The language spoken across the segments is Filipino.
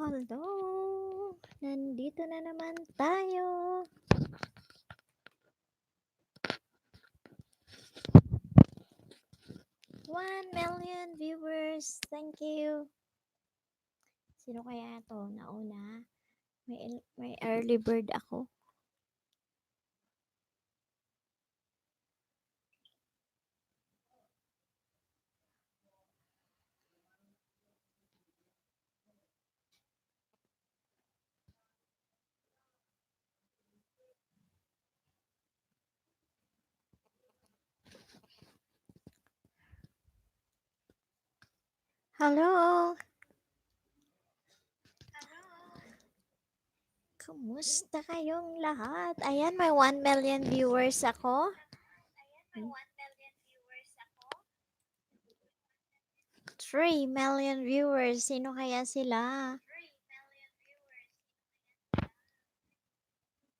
Hello! Nandito na naman tayo. One million viewers. Thank you. Sino kaya to? Nauna? May early bird ako. Hello! Kumusta kayong lahat? Ayan, may 1 million viewers ako. 3 million viewers. Sino kaya sila?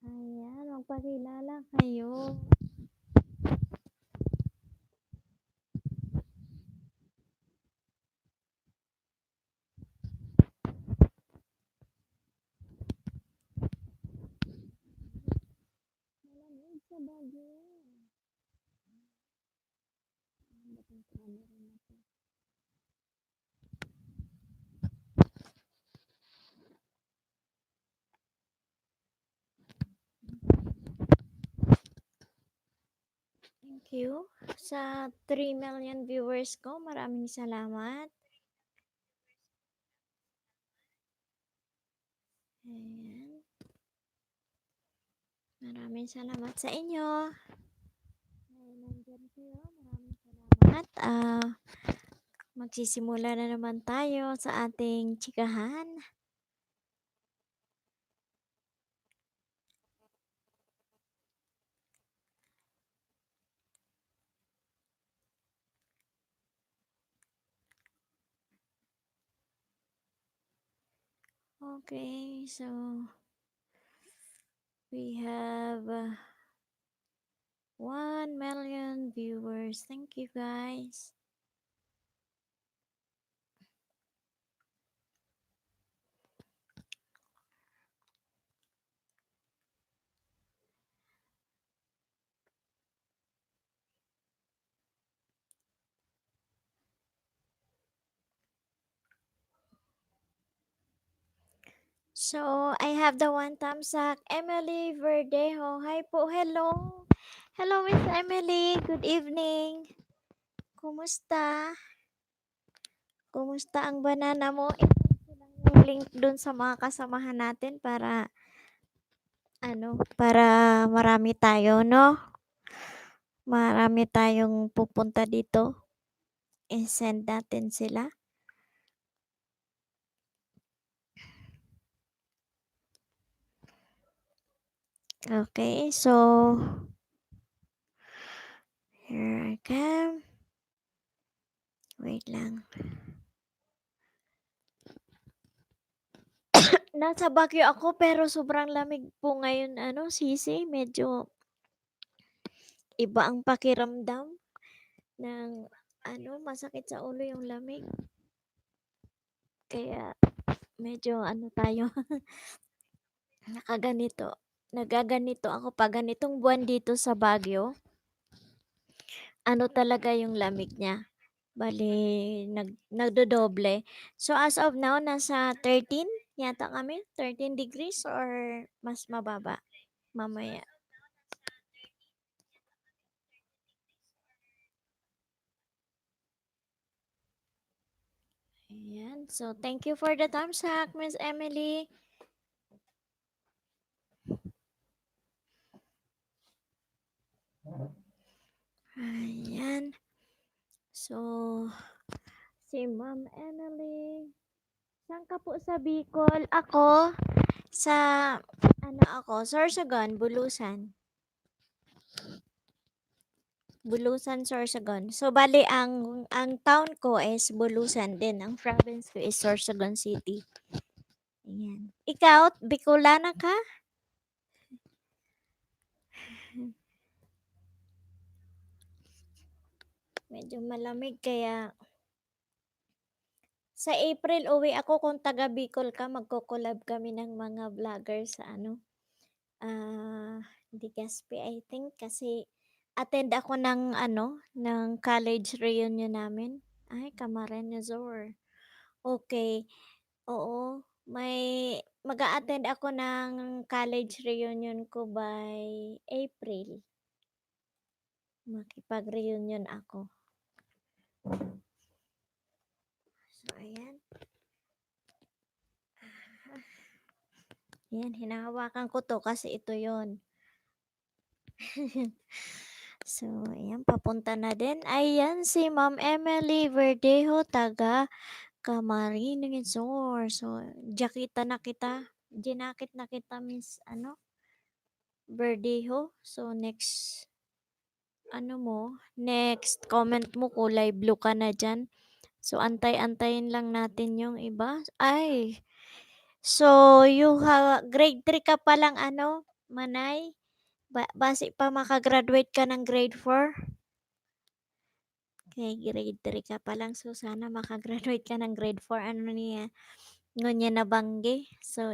Ayan, magpakilala kayo. Malamig sa Baguio. Thank you sa 3 million viewers ko. Maraming salamat. Ayan. Maraming salamat sa inyo. Nandyan kayo. Maraming salamat. Magsisimula na naman tayo sa ating chikahan. Okay, so we have 1 million viewers. Thank you, guys. So, I have the one thumbs up. Emily Verdejo. Hi po. Hello. Hello, Miss Emily. Good evening. Kumusta? Kumusta ang banana mo? Yung link dun sa mga kasamahan natin para para marami tayo, no? Marami tayong pupunta dito. I-send natin sila. Okay, so here I come. Wait lang. Nasa Baguio ako pero sobrang lamig po ngayon, Sisi. Medyo iba ang pakiramdam ng masakit sa ulo yung lamig. Kaya medyo tayo nagaganito ako pag ganitong buwan dito sa Baguio. Talaga yung lamig niya. Bali, nagdodoble. So, as of now, nasa 13 yata kami. 13 degrees or mas mababa mamaya. Ayan. So, thank you for the thumbs up, Miss Emily. Ayan. So, si Ma'am Emily. Saan ka po sa Bicol? Ako, sa, Sorsogon, Bulusan. Bulusan, Sorsogon. So, bali, ang town ko is Bulusan din. Ang province ko is Sorsogon City. Ayan. Ikaw, Bicolana ka? Medyo malamig kaya Sa April uwi ako kung taga Bicol ka magko-collab kami ng mga vlogger sa ano, Legazpi I think kasi attend ako ng ano, ng college reunion namin. Ay, Camarines Resort. Okey, oo, may mag-a-attend ako ng college reunion ko by April. Makipag-reunion ako. So, ayan. Ayan, hinahawakan ko 'to kasi ito 'yon. So, ayan papunta na din. Ayan si Ma'am Emily Verdejo, taga Camarines Resort. So, jakita na kita, jinakit na kita Miss ano, Verdejo. So, next ano mo, next comment mo kulay blue ka na diyan. So, antay-antayin lang natin yung iba. Ay, so you have grade 3 ka pa lang ano, Manay? Base pa maka-graduate ka ng grade 4? Okay, grade 3 ka pa lang. So, sana maka-graduate ka ng grade 4. Ano niya, ngunya na banggi. So,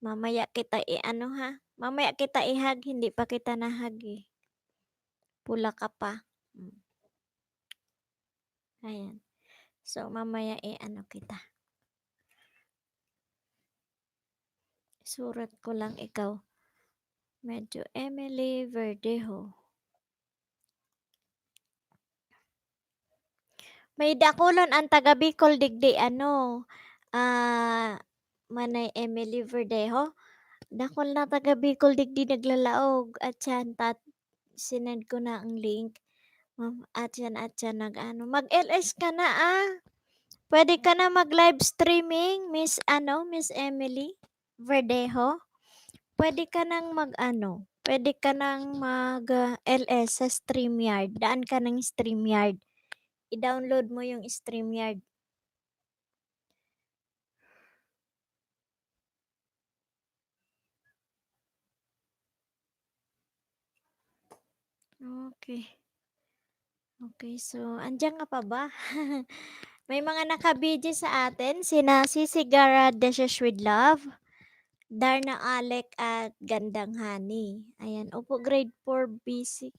mamaya kita i-ano ha, mamaya kita i-hug, hindi pa kita na-hug eh. Pula ka pa. Ayan. So, mamaya i-ano kita. Surat ko lang ikaw. Medyo Emily Verdejo. May dakulon ang taga Bicol digdi ano, Manay Emily Verdejo. Dakol na taga Bicol digdi naglalaog at yan sinend ko na ang link. At yan nag-ano, mag-LS ka na Pwede ka na mag-live streaming, Miss Emily Verdejo. Pwede ka nang mag-ano, pwede ka nang mag-LS sa StreamYard. Daan ka ng StreamYard. I-download mo yung StreamYard. Okay. Okay, so andiyan ka pa ba? May mga naka-BG sa atin, sina Sisi Gara Deshes with Love, Darna Alec at Gandang Hani. Ayan, opo grade 4 busy.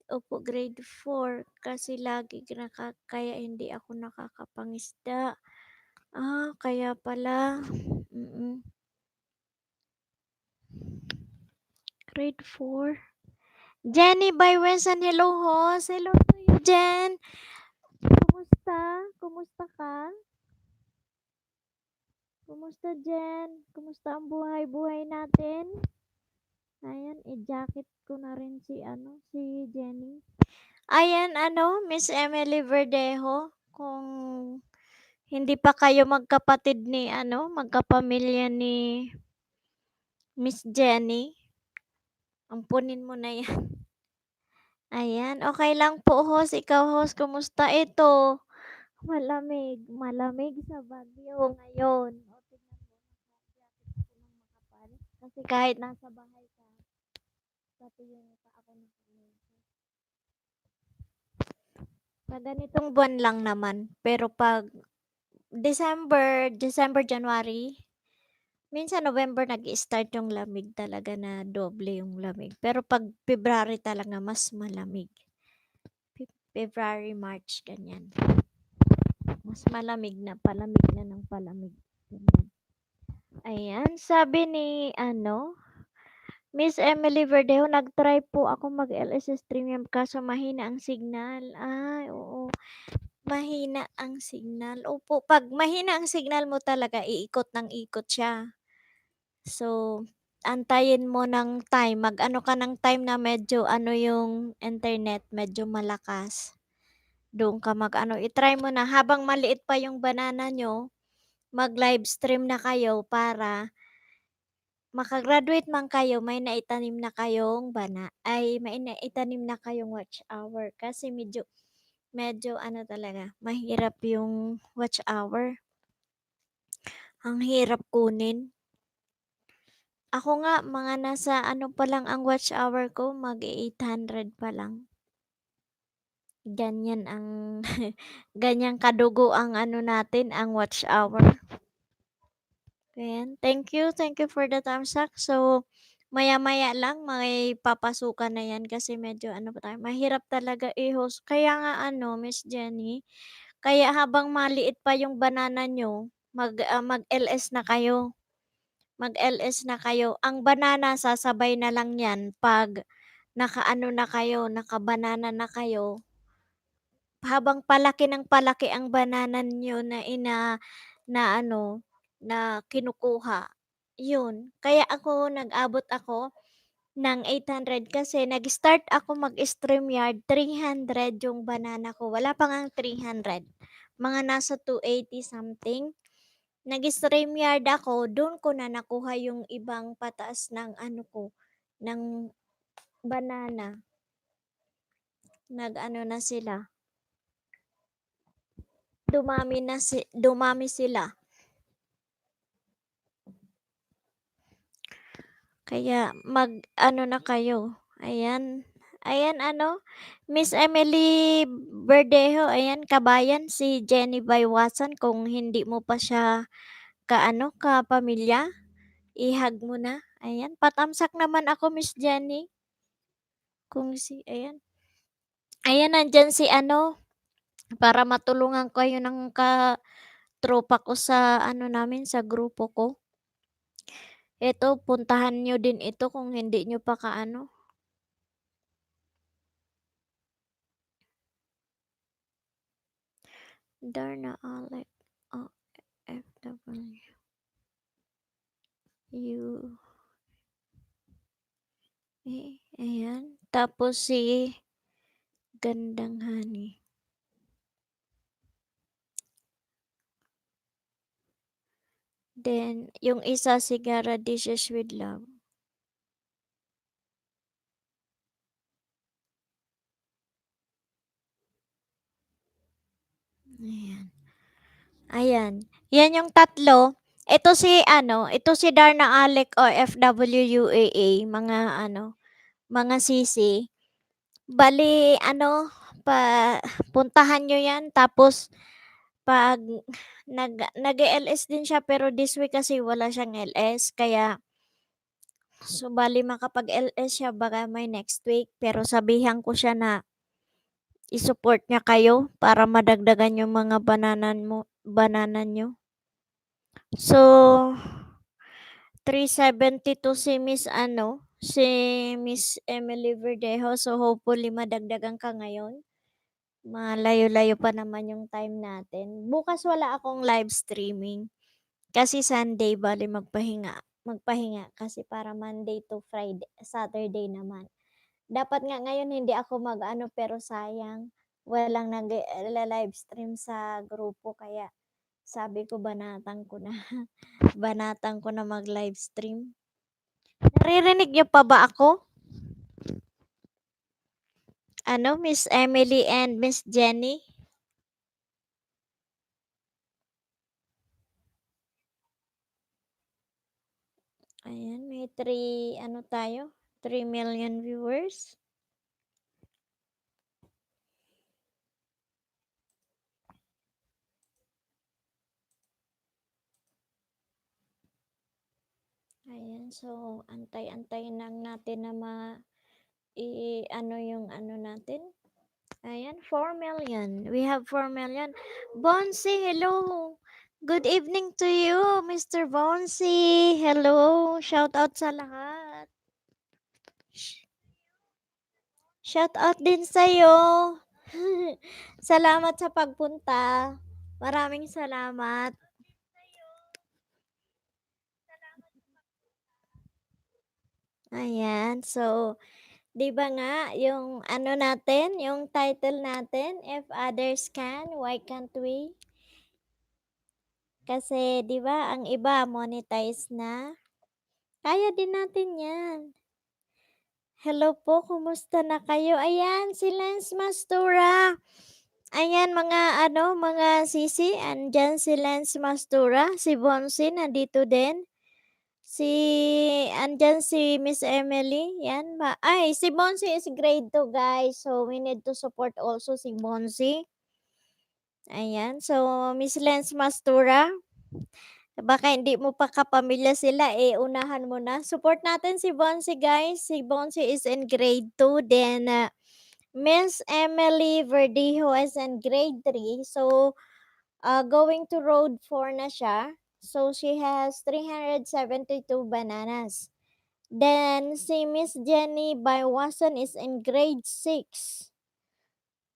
Opo grade 4 kasi lagi kaya hindi ako nakakapangisda. Kaya pala. Grade 4. Jenny Baywensan, hello ho. Hello to you, Jen. Kumusta? Kumusta ka? Kumusta, Jen? Kumusta ang buhay-buhay natin? Ayan, i-jacket ko na rin si Jenny. Ayan, Miss Emily Verdejo, kung hindi pa kayo magkapatid magkapamilya ni Miss Jenny, ampunin mo na yan. Ayan, okay lang po, host. Ikaw, host, kumusta? Ito, malamig sa Baguio ngayon. O, tignan mo, naka-jacket ako ng makapal. Kasi kahit nasa bahay ka, pati yung paa ko sa ganitong buwan lang naman. Pero pag December, January, minsan November nag-i-start yung lamig talaga na doble yung lamig. Pero pag February talaga mas malamig. February, March, ganyan. Mas malamig na, palamig na ng palamig. Ganyan. Ayan, sabi ni Miss Emily Verdejo, nag-try po ako mag-LS stream kaso mahina ang signal. Ay, oo. Mahina ang signal. Opo, pag mahina ang signal mo talaga, iikot ng ikot siya. So, antayin mo ng time. Mag-ano ka ng time na medyo yung internet, medyo malakas. Doon ka mag-ano, i-try mo na habang maliit pa yung banana nyo, mag-live stream na kayo para maka-graduate man kayo, may naitanim na kayong may naitanim na kayong watch hour kasi medyo talaga, mahirap yung watch hour. Ang hirap kunin. Ako nga, mga nasa pa lang ang watch hour ko, mag-800 pa lang. Ganyan ang ganyan kadugo ang ano natin, ang watch hour. Ayan, thank you for the thumbs up. So, maya-maya lang may papasukan na 'yan kasi medyo ano pa tayo, mahirap talaga i-host. Kaya nga ano, Miss Jenny, kaya habang maliit pa yung banana niyo, mag-LS na kayo, mag-LS na kayo. Ang banana sasabay na lang 'yan 'pag nakaano na kayo, naka-banana na kayo. Habang palaki ng palaki ang banana niyo na ano, na kinukuha, yun. Kaya ako nag-abot ako ng 800 kasi nag-start ako mag-StreamYard, 300 yung banana ko, wala pa ngang 300, mga nasa 280 something. Nag-StreamYard ako, dun ko na nakuha yung ibang pataas ng ano ko, ng banana. Nag-ano na sila, dumami sila. Kaya mag-ano na kayo, ayan. Ayan ano, Miss Emily Verdejo, ayan kabayan si Jenny Baywasan kung hindi mo pa siya kaano, kapamilya, i-hug mo na. Ayan, patamsak naman ako Miss Jenny, kung si ayan. Ayan nandiyan si ano, para matulungan kayo ng tropa ko sa ano namin, sa grupo ko. Eto puntahan niyo din ito kung hindi niyo pa kaano. Darna Alec, OFW. Ayan. Tapos si Gandang Hani. Then, yung isa si Gara Dishes with Love. Ayan. Ayan. Yan yung tatlo. Ito si ano, ito si Darna Alec OFW UAA, mga ano, mga sisi. Bali ano, puntahan nyo yan tapos 'pag nag-e-LS din siya pero this week kasi wala siyang LS kaya bali makapag-LS siya baka may next week pero sabihan ko siya na i-support niya kayo para madagdagan yung mga banana niyo. So, 372 si Miss ano, si Miss Emily Verdejo. So, hopefully madagdagan ka ngayon. Malayo-layo pa naman yung time natin. Bukas wala akong live streaming. Kasi Sunday bale magpahinga kasi para Monday to Friday, Saturday naman. Dapat nga ngayon hindi ako mag-ano pero sayang walang live stream sa grupo kaya sabi ko banatan ko na banatan ko na mag-live stream. Naririnig niyo pa ba ako? Ano, Miss Emily and Miss Jenny? Ayan, may 3 ano tayo, 3 million viewers. Ayan, so antay-antayin lang natin na ano yung ano natin. Ayan, 4 million. We have 4 million. Bonsi, hello. Good evening to you, Mr. Bonsi. Hello. Shout out sa lahat. Shout out din sa'yo. Salamat sa pagpunta. Maraming salamat. Ayan, so 'di ba nga yung ano natin, yung title natin, If Others Can, Why Can't We? Kasi 'di ba ang iba monetize na. Kaya din natin 'yan. Hello po, kumusta na kayo? Ayan, si Lance Mastura. Ayan mga ano, mga sisi, andiyan si Lance Mastura, si Bonsi nandito din. Si Andiyan si Miss Emily, 'yan ay si Bonsi is grade 2 guys, so we need to support also si Bonsi. Ayan, so Miss Lens Mastura, baka hindi mo pa kapamilya sila, eh, unahan mo na. Support natin si Bonsi guys, si Bonsi is in grade 2 then, Miss Emily Verdijo is in grade 3 so, going to road 4 na siya. So she has 372 bananas. Then si Miss Jenny Baywasan is in grade 6.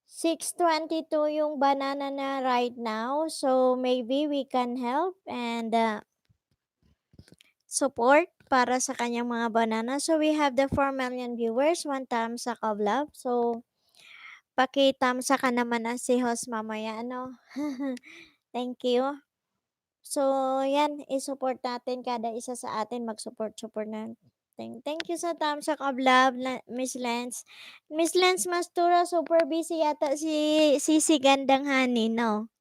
622 yung banana na right now. So maybe we can help and support para sa kanyang mga banana. So we have the 4 million viewers, 1 thumbs up of love. So paki-thumbs up ka naman na si host mamaya ano. Thank you. So, yan, i-support natin kada isa sa atin, mag-support natin. Thank you sa thumbs up of love, Miss Lens. Miss Lens Mastura, super busy yata si Gandang Hani, no?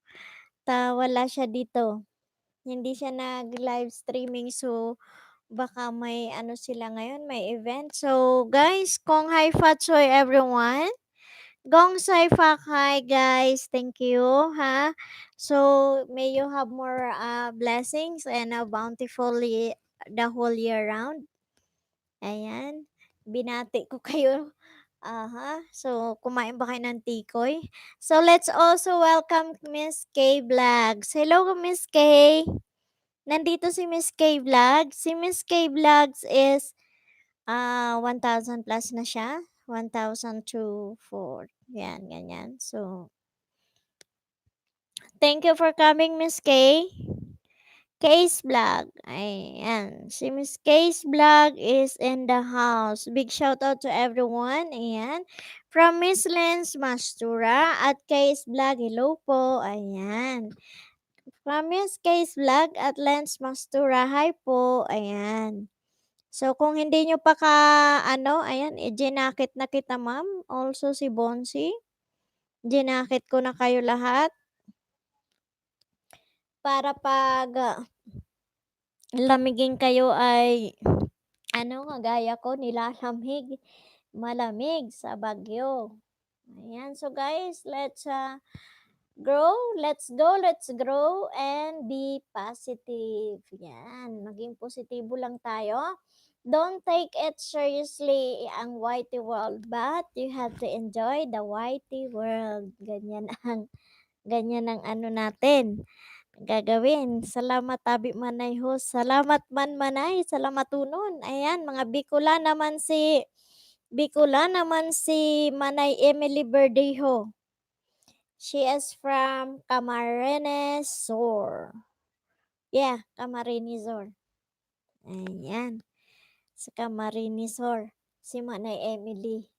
Wala siya dito. Hindi siya nag-live streaming, so baka may ano sila ngayon, may event. So, guys, kung hi Fatsoy everyone. Gong Sai Fak, hi guys. Thank you, ha. So, may you have more blessings and bountifully the whole year round. Ayan. Binati ko kayo. Aha. So, kumain ba kayo ng tikoy? So, let's also welcome Miss K Vlogs. Hello, Miss K. Nandito si Miss K Vlogs. Si Miss K Vlogs is 1,000 plus na siya. 1,000 to 4. Yan, ganyan. So, thank you for coming, Miss K. K's Vlog. Ayan. Si Miss K's Vlog is in the house. Big shout out to everyone. Ayan. From Miss Lens Mastura at K's Vlog. Hello po. Ayan. From Miss K's Vlog at Lens Mastura. Hi po. Ayan. So, kung hindi nyo pa ayan, ginakit na kita, ma'am. Also, si Bonsi. Ginakit ko na kayo lahat. Para pag lamigin kayo ay, kagaya ko, nilalamig. Malamig sa Bagyo. Ayan. So, guys, let's grow. Let's go. Let's grow and be positive. Yan. Maging positibo lang tayo. Don't take it seriously ang whitey world, but you have to enjoy the whitey world. Ganyan ang ano natin gagawin. Salamat tabi manay host. Salamat man manay. Salamat tunon. Ayan, mga Bicula naman si Manay Emily Verdejo. She is from Camarines Sur. Yeah, Camarines Sur. Ayan. Sa Camarines Sur. Si Manay Emily.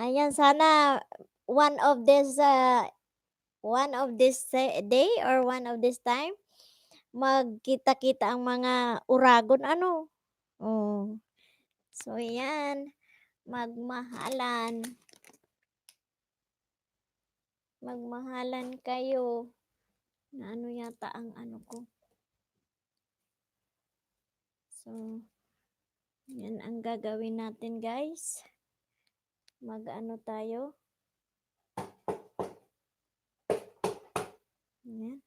Ayan, sana one of this day or one of this time, magkita-kita ang mga uragon ano. Oh. So, yan. Magmahalan. Magmahalan kayo. Na ano yata ang ano ko. So, yan ang gagawin natin guys. Mag-ano tayo. Yan.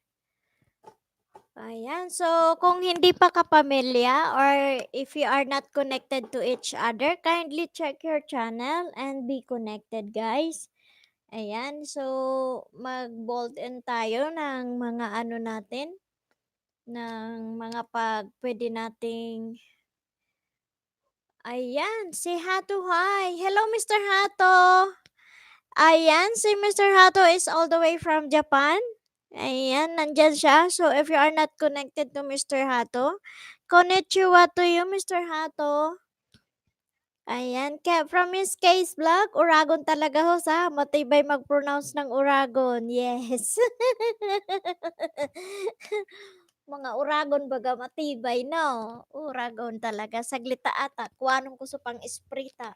Ayan. So, kung hindi pa kapamilya or if you are not connected to each other, kindly check your channel and be connected guys. Ayan. So, mag-bolt in tayo ng mga ano natin. Ng mga pwede nating ayan, si Hato, hi. Hello, Mr. Hato. Ayan, si Mr. Hato is all the way from Japan. Ayan, nandyan siya. So, if you are not connected to Mr. Hato, konnichiwa to you, Mr. Hato. Ayan, from Miss K's Vlog, Uragon talaga ho sa matibay mag-pronounce ng Uragon. Yes. Mga Uragon baga matibay, no? Uragon talaga. Saglita ata. Kuanong ko sa pang esprita.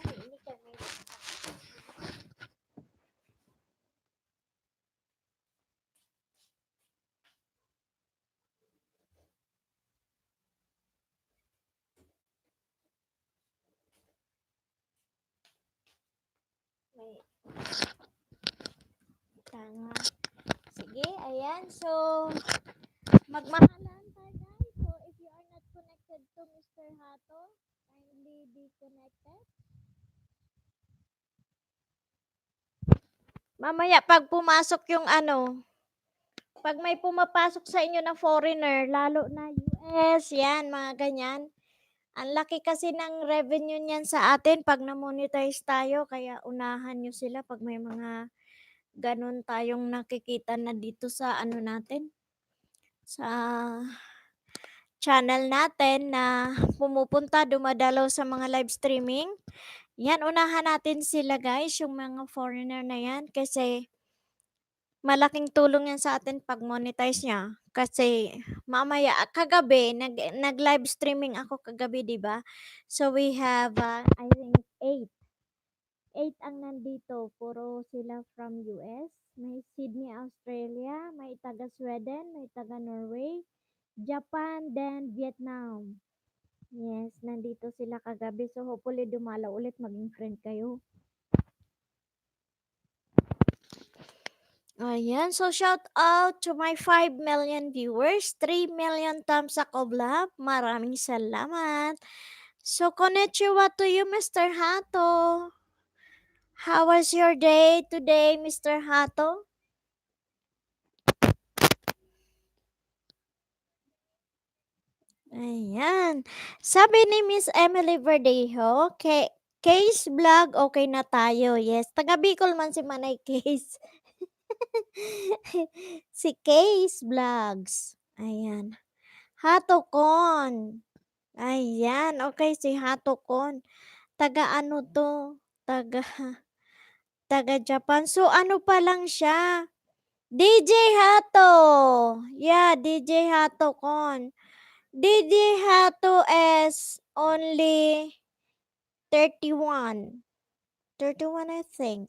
Ay, ini kami. May tanga. Sige, ayan. So, magmahalan tayo guys. So, if you are not connected to Mr. Hato, kindly be connected. Mamaya, pag pumasok yung ano, pag may pumapasok sa inyo na foreigner, lalo na US, yan, mga ganyan. Ang laki kasi ng revenue niyan sa atin pag na-monetize tayo, kaya unahan nyo sila pag may mga ganun tayong nakikita na dito sa ano natin, sa channel natin na pumupunta, dumadalaw sa mga live streaming. Yan, unahan natin sila guys, yung mga foreigner na yan, kasi malaking tulong yan sa atin pag monetize niya. Kasi mamaya, kagabi, nag-live streaming ako kagabi, di ba? So we have, I think, 8 ang nandito. Puro sila from US. May Sydney, Australia. May taga Sweden. May taga Norway. Japan, then Vietnam. Yes, nandito sila kagabi. So hopefully dumalaw ulit, maging friend kayo. Ayan, so shout out to my 5 million viewers, 3 million thumbs up of love. Maraming salamat. So konnichiwa to you, Mr. Hato. How was your day today, Mr. Hato? Ayan. Sabi ni Miss Emily Verdejo, Case vlog, okay na tayo. Yes, taga Bicol man si Manay Case. Si Case Vlogs. Ayan. Hatokon. Ayan, okay, si Hatokon. Taga ano to? Taga Japan. So ano pa lang siya? DJ Hato. Yeah, DJ Hatokon. DJ Hato is only 31. 31 I think.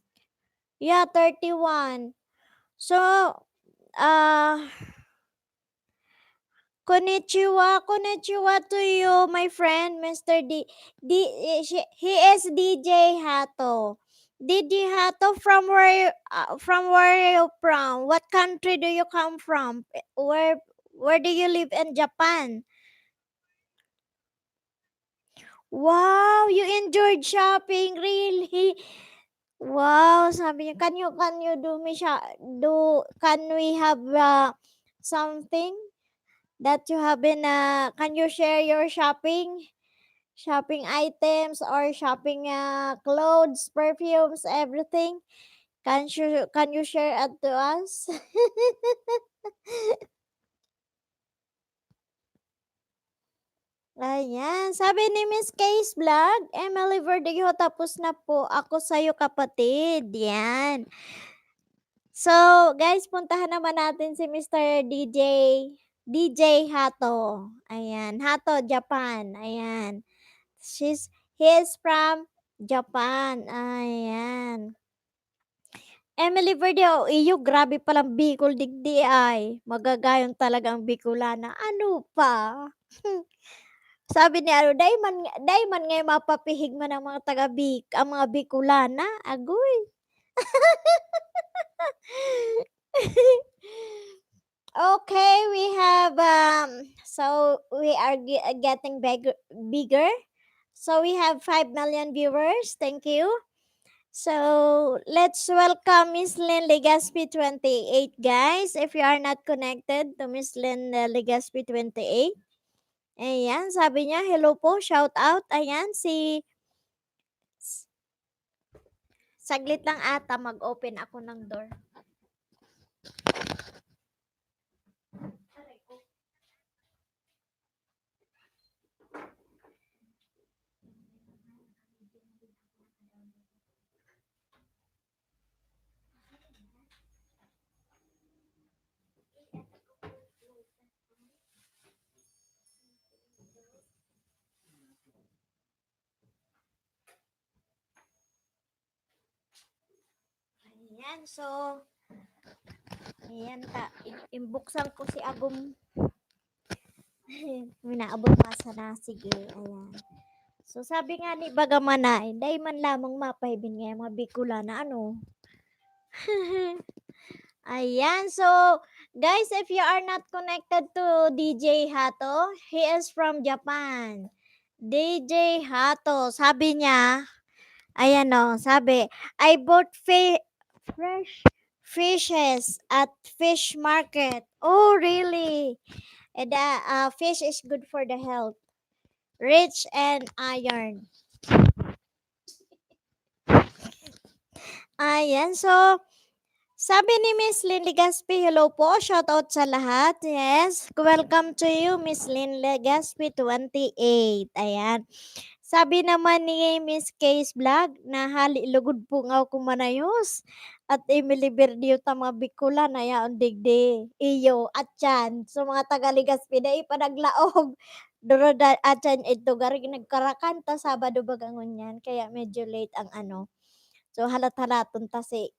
Yeah, 31. So, konnichiwa to you, my friend, Mr. He is DJ Hato. DJ Hato, from where you from? What country do you come from? Where do you live in Japan? Wow, you enjoyed shopping, really? Wow, sabi niya, can you do me can we have something that you have been, can you share your shopping items or shopping clothes, perfumes, everything? Can you share it to us? Ayan, sabi ni Miss Case Vlog, Emily Verdejo, tapos na po ako sa'yo kapatid. Yan. So, guys, puntahan naman natin si Mr. DJ Hato. Ayan, Hato, Japan. Ayan. He is from Japan. Ayan. Emily Verdeo, iyo, grabe palang Bicol digdi ay. Magagayon talaga ang Bicolana. Ano pa? Sabi ni ano, dayman ngay mapapihig man ang mga ang mga Bicolana. Agoy. Okay, we have so we are getting bigger. So we have 5 million viewers. Thank you. So let's welcome Miss Lynn Legaspi 28, guys. If you are not connected to Miss Lynn Legaspi 28. Ayan, sabi niya, hello po, shout out. Ayan, saglit lang ata, mag-open ako ng door. Ayan, so, ayan imbuksan ko si Agum. Minaabot masa na, sige, ayan. So, sabi nga ni Bagamanay, "Dai man lamang mapahiben nga mga Bicolana ano." Ayan, so guys, if you are not connected to DJ Hato, he is from Japan. DJ Hato, sabi niya, ayan o, sabi, I bought fresh fishes at fish market. Oh, really? And fish is good for the health, rich and iron. Ayan, so sabi ni Miss Lynn Legaspi, hello po, shoutout sa lahat. Yes, welcome to you, Miss Lynn Legaspi 28. Ayan. Sabi naman ni Miss Case Vlog, na hali lugod po nga ako manayos. At Emily Berdio ta mga Bicolan, ayaon digdi. Iyo, at yan. So mga taga Legaspi na ipanaglaog. Duro da atyan ito garing nagkarakan ta Sabado bagangon yan. Kaya medyo late ang ano. So halat-halaton ta si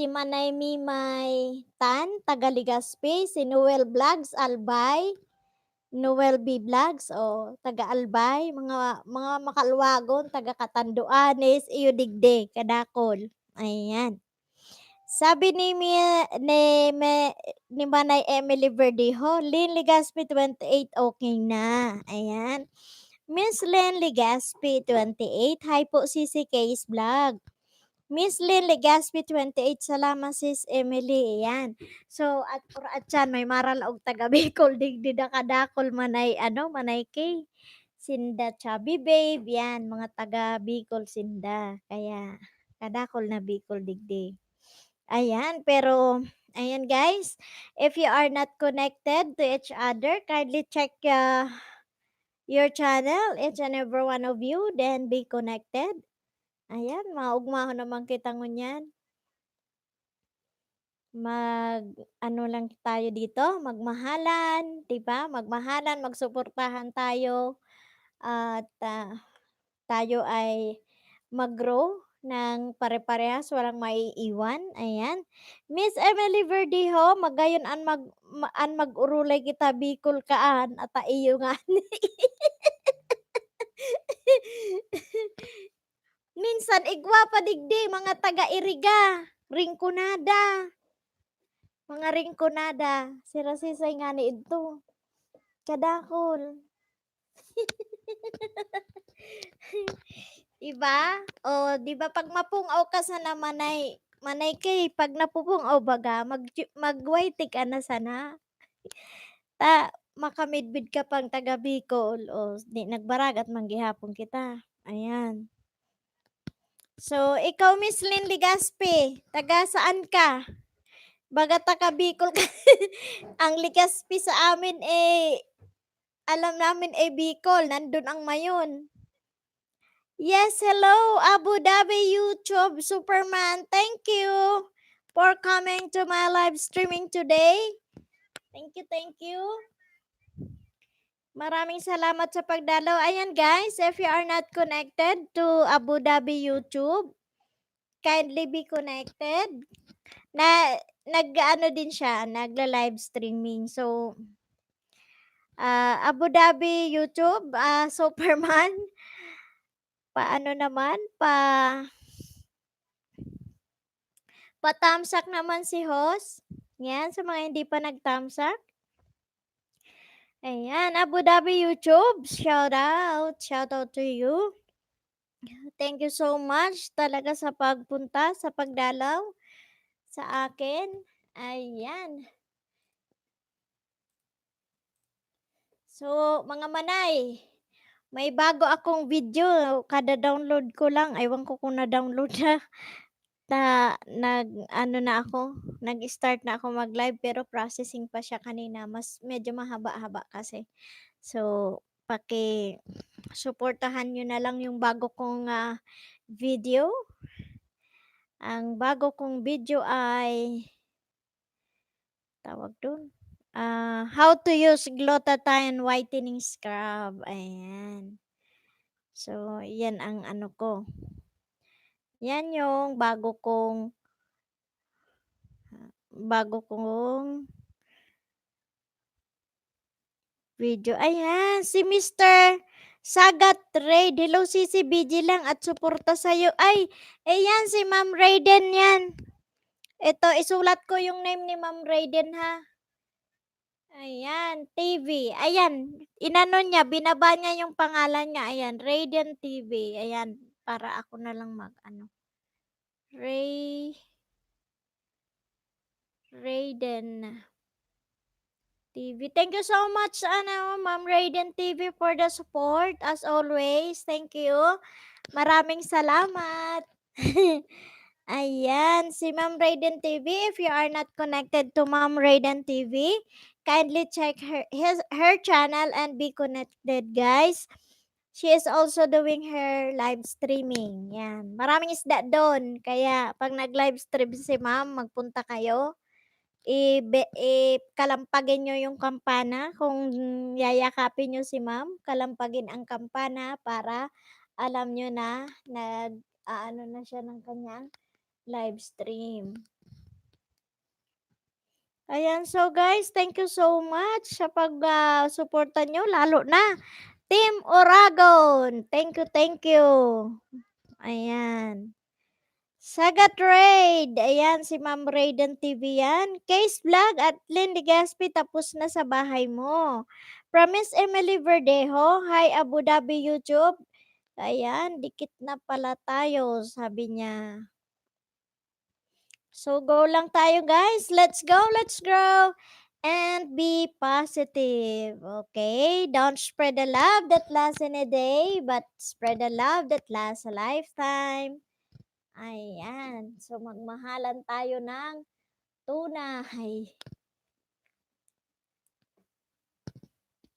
Manay Mimay Tan, taga Legazpi, si Noel Vlogs, Albay, Noel B. Vlogs, o taga Albay, mga makalwagon, taga Katanduanes, iyo digde, kadakol. Ayan. Sabi ni Manay Emily Verdejo, Lynn Legazpi 28, okay na. Ayan. Miss Lynn Legazpi 28, hi po si Case Vlog. Miss Lynn Legaspi 28, salamat sis Emily. Ayan. So, at yan, may maral og taga Bicol, digdi da kadakol manay, manay kay. Sinda Chubby Babe, yan, mga taga Bicol sinda. Kaya, kadakol na Bicol digdi. Ayan, pero, ayan guys, if you are not connected to each other, kindly check your channel, each and every one of you, then be connected. Ayan, maugmahon naman kita ngunyan. Mag-ano lang tayo dito, magmahalan, 'di ba? Magmahalan, magsuportahan tayo at tayo ay mag-grow ng pare-parehas, walang maiiwan. Ayan. Miss Emily Verdejo, magayon an mag-urulay kita Bicol kaan at iyo nga. Minsan igwa pa digdi mga taga-Iriga, Ringkunada. Mga ringkunada, sira-sisay nga ni idto. Kadakol. Diba? O, diba pag mapungaw ka sa manay kay pag napupungaw baga, magwaitik ka na sana. Makamidbid ka pang taga Bicol o di nagbaragat manggihapon kita. Ayan. So, ikaw Miss Lynn Legaspi, taga saan ka? Baga taga Bicol ka. Ang Legaspi sa amin alam namin Bicol, nandun ang Mayon. Yes, hello, Abu Dhabi YouTube Superman. Thank you for coming to my live streaming today. Thank you, thank you. Maraming salamat sa pagdalaw. Ayan guys, if you are not connected to Abu Dhabi YouTube, kindly be connected. Nag-ano din siya, nagla-live streaming. So, Abu Dhabi YouTube, Superman, paano naman, pa-thumbs-up naman si host. Yan, sa mga hindi pa nag-thumbs-up. Ayan, Abu Dhabi YouTube, shout out to you. Thank you so much talaga sa pagpunta, sa pagdalaw sa akin. Ayan. So, mga manay, may bago akong video, kada download ko lang, ewan ko kung na-download nag-start na ako mag-live pero processing pa siya kanina, medyo mahaba-haba kasi. So, suportahan nyo na lang yung bago kong video. Ang bago kong video ay tawag dun, how to use glutathione whitening scrub. Ayan. So, yan ang ano ko. Yan yung bago kong video. Ayan, si Mr. Sagat Raid, hello Sisi, busy lang at suporta sa'yo. Ay, ayan si Ma'am Raiden yan. Ito, isulat ko yung name ni Ma'am Raiden ha. Ayan, TV. Ayan, inano niya, binaba niya yung pangalan niya. Ayan, Raiden TV. Ayan, para ako na lang mag-ano. Raiden TV. Thank you so much, Ma'am Raiden TV for the support. As always, thank you. Maraming salamat. Ayan, si Ma'am Raiden TV. If you are not connected to Ma'am Raiden TV, kindly check her channel and be connected, guys. She is also doing her live streaming. Yan. Maraming isda doon. Kaya pag nag-live stream si Ma'am, magpunta kayo. Kalampagin nyo yung kampana. Kung yayakapin nyo si Ma'am, kalampagin ang kampana para alam nyo na ano na siya ng kanyang live stream. Ayan, so guys, thank you so much sa pag-suporta nyo, lalo na Team Oragon. Thank you, thank you. Ayan. Sagat Raid. Ayan, si Ma'am Raiden TV yan. Case Vlog at Lindy Gaspi, tapos na sa bahay mo. Promise Emily Verdejo. Hi, Abu Dhabi YouTube. Ayan, dikit na pala tayo, sabi niya. So, go lang tayo, guys. Let's go, let's grow. And be positive. Okay? Don't spread the love that lasts in a day, but spread the love that lasts a lifetime. Ayan. So, magmahalan tayo ng tunay.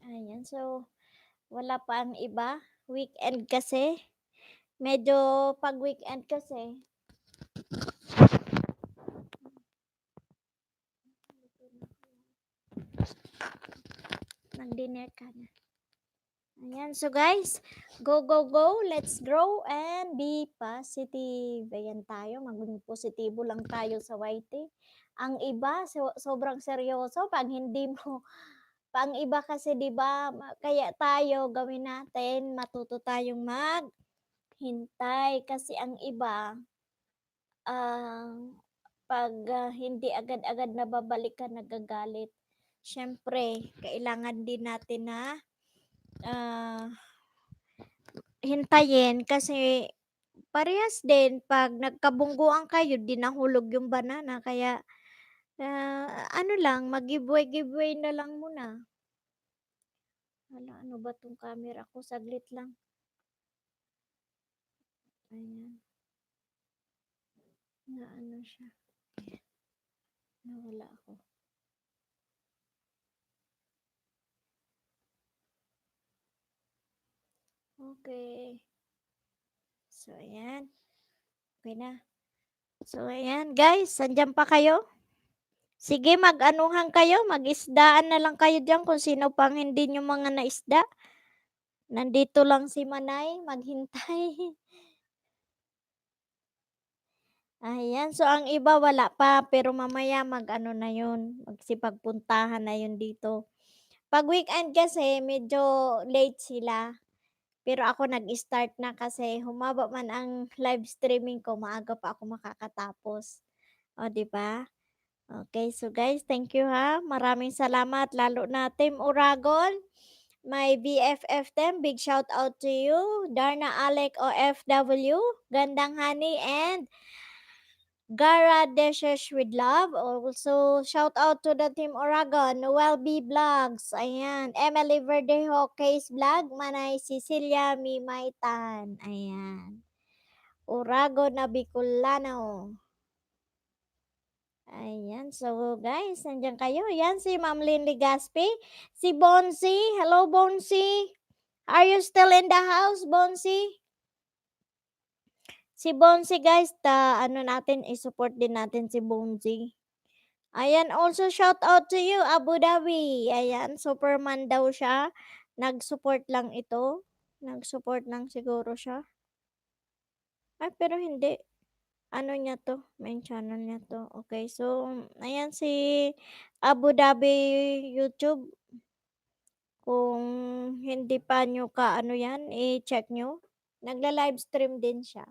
Ayan. So, wala pa ang iba. Weekend kasi. Medyo pag weekend kasi, nag-dinner ka na. Ayan. So, guys, go, go, go. Let's grow and be positive. Ayan tayo. Maging positibo lang tayo sa YT. Ang iba, sobrang seryoso. Pag hindi mo, pang iba kasi, di ba, kaya tayo gawin natin, matuto tayong maghintay. Kasi ang iba, pag hindi agad-agad nababalikan, nagagalit. Siyempre, kailangan din natin na hintayin kasi parehas din 'pag nagkabungguan kayo, 'di nahulog yung banana kaya, ano lang mag-giveaway na lang muna. Hala, ano ba 'tong camera ko, saglit lang. Ayan. Naano siya, ayan, nawala ako. Okay. So, ayan. Okay na. So, ayan guys, andiyan pa kayo? Sige, mag-anuhan kayo, mag-isdaan na lang kayo diyan kung sino pang hindi niyo mga naisda. Nandito lang si Manay, maghintay. Ayan, so ang iba wala pa, pero mamaya mag-ano na yun, magsipagpuntahan na yun dito. Pag weekend kasi medyo late sila, pero ako nag-start na kasi humaba man ang live streaming ko, maaga pa ako makakatapos. O, di ba? Okay, so guys, thank you ha. Maraming salamat, lalo na Team Uragon. My BFF team, big shout out to you. Darna Alec OFW, Gandang Honey, and Gara Dishes with Love. Also, shout out to the Team Oragon, Noel B. Vlogs, ayan, Emily Verdejo, Case Vlog, Manay Cecilia Mimaitan, ayan. Oragon na Bicolano. Ayan, so guys, nandiyan kayo. Yan si Ma'am Lynn Legaspi. Si Bonsi. Hello, Bonsi. Are you still in the house, Bonsi? Si Bonsi guys, ano natin, i-support din natin si Bonsi. Ayan, also shout out to you, Abu Dhabi. Ayan, Superman daw siya. Nag-support lang ito. Nag-support lang siguro siya. Ay, pero hindi. Ano niya to, main channel niya to. Okay, so, ayan si Abu Dhabi YouTube. Kung hindi pa niyo ka-ano 'yan, i-check niyo. Nagla-livestream din siya.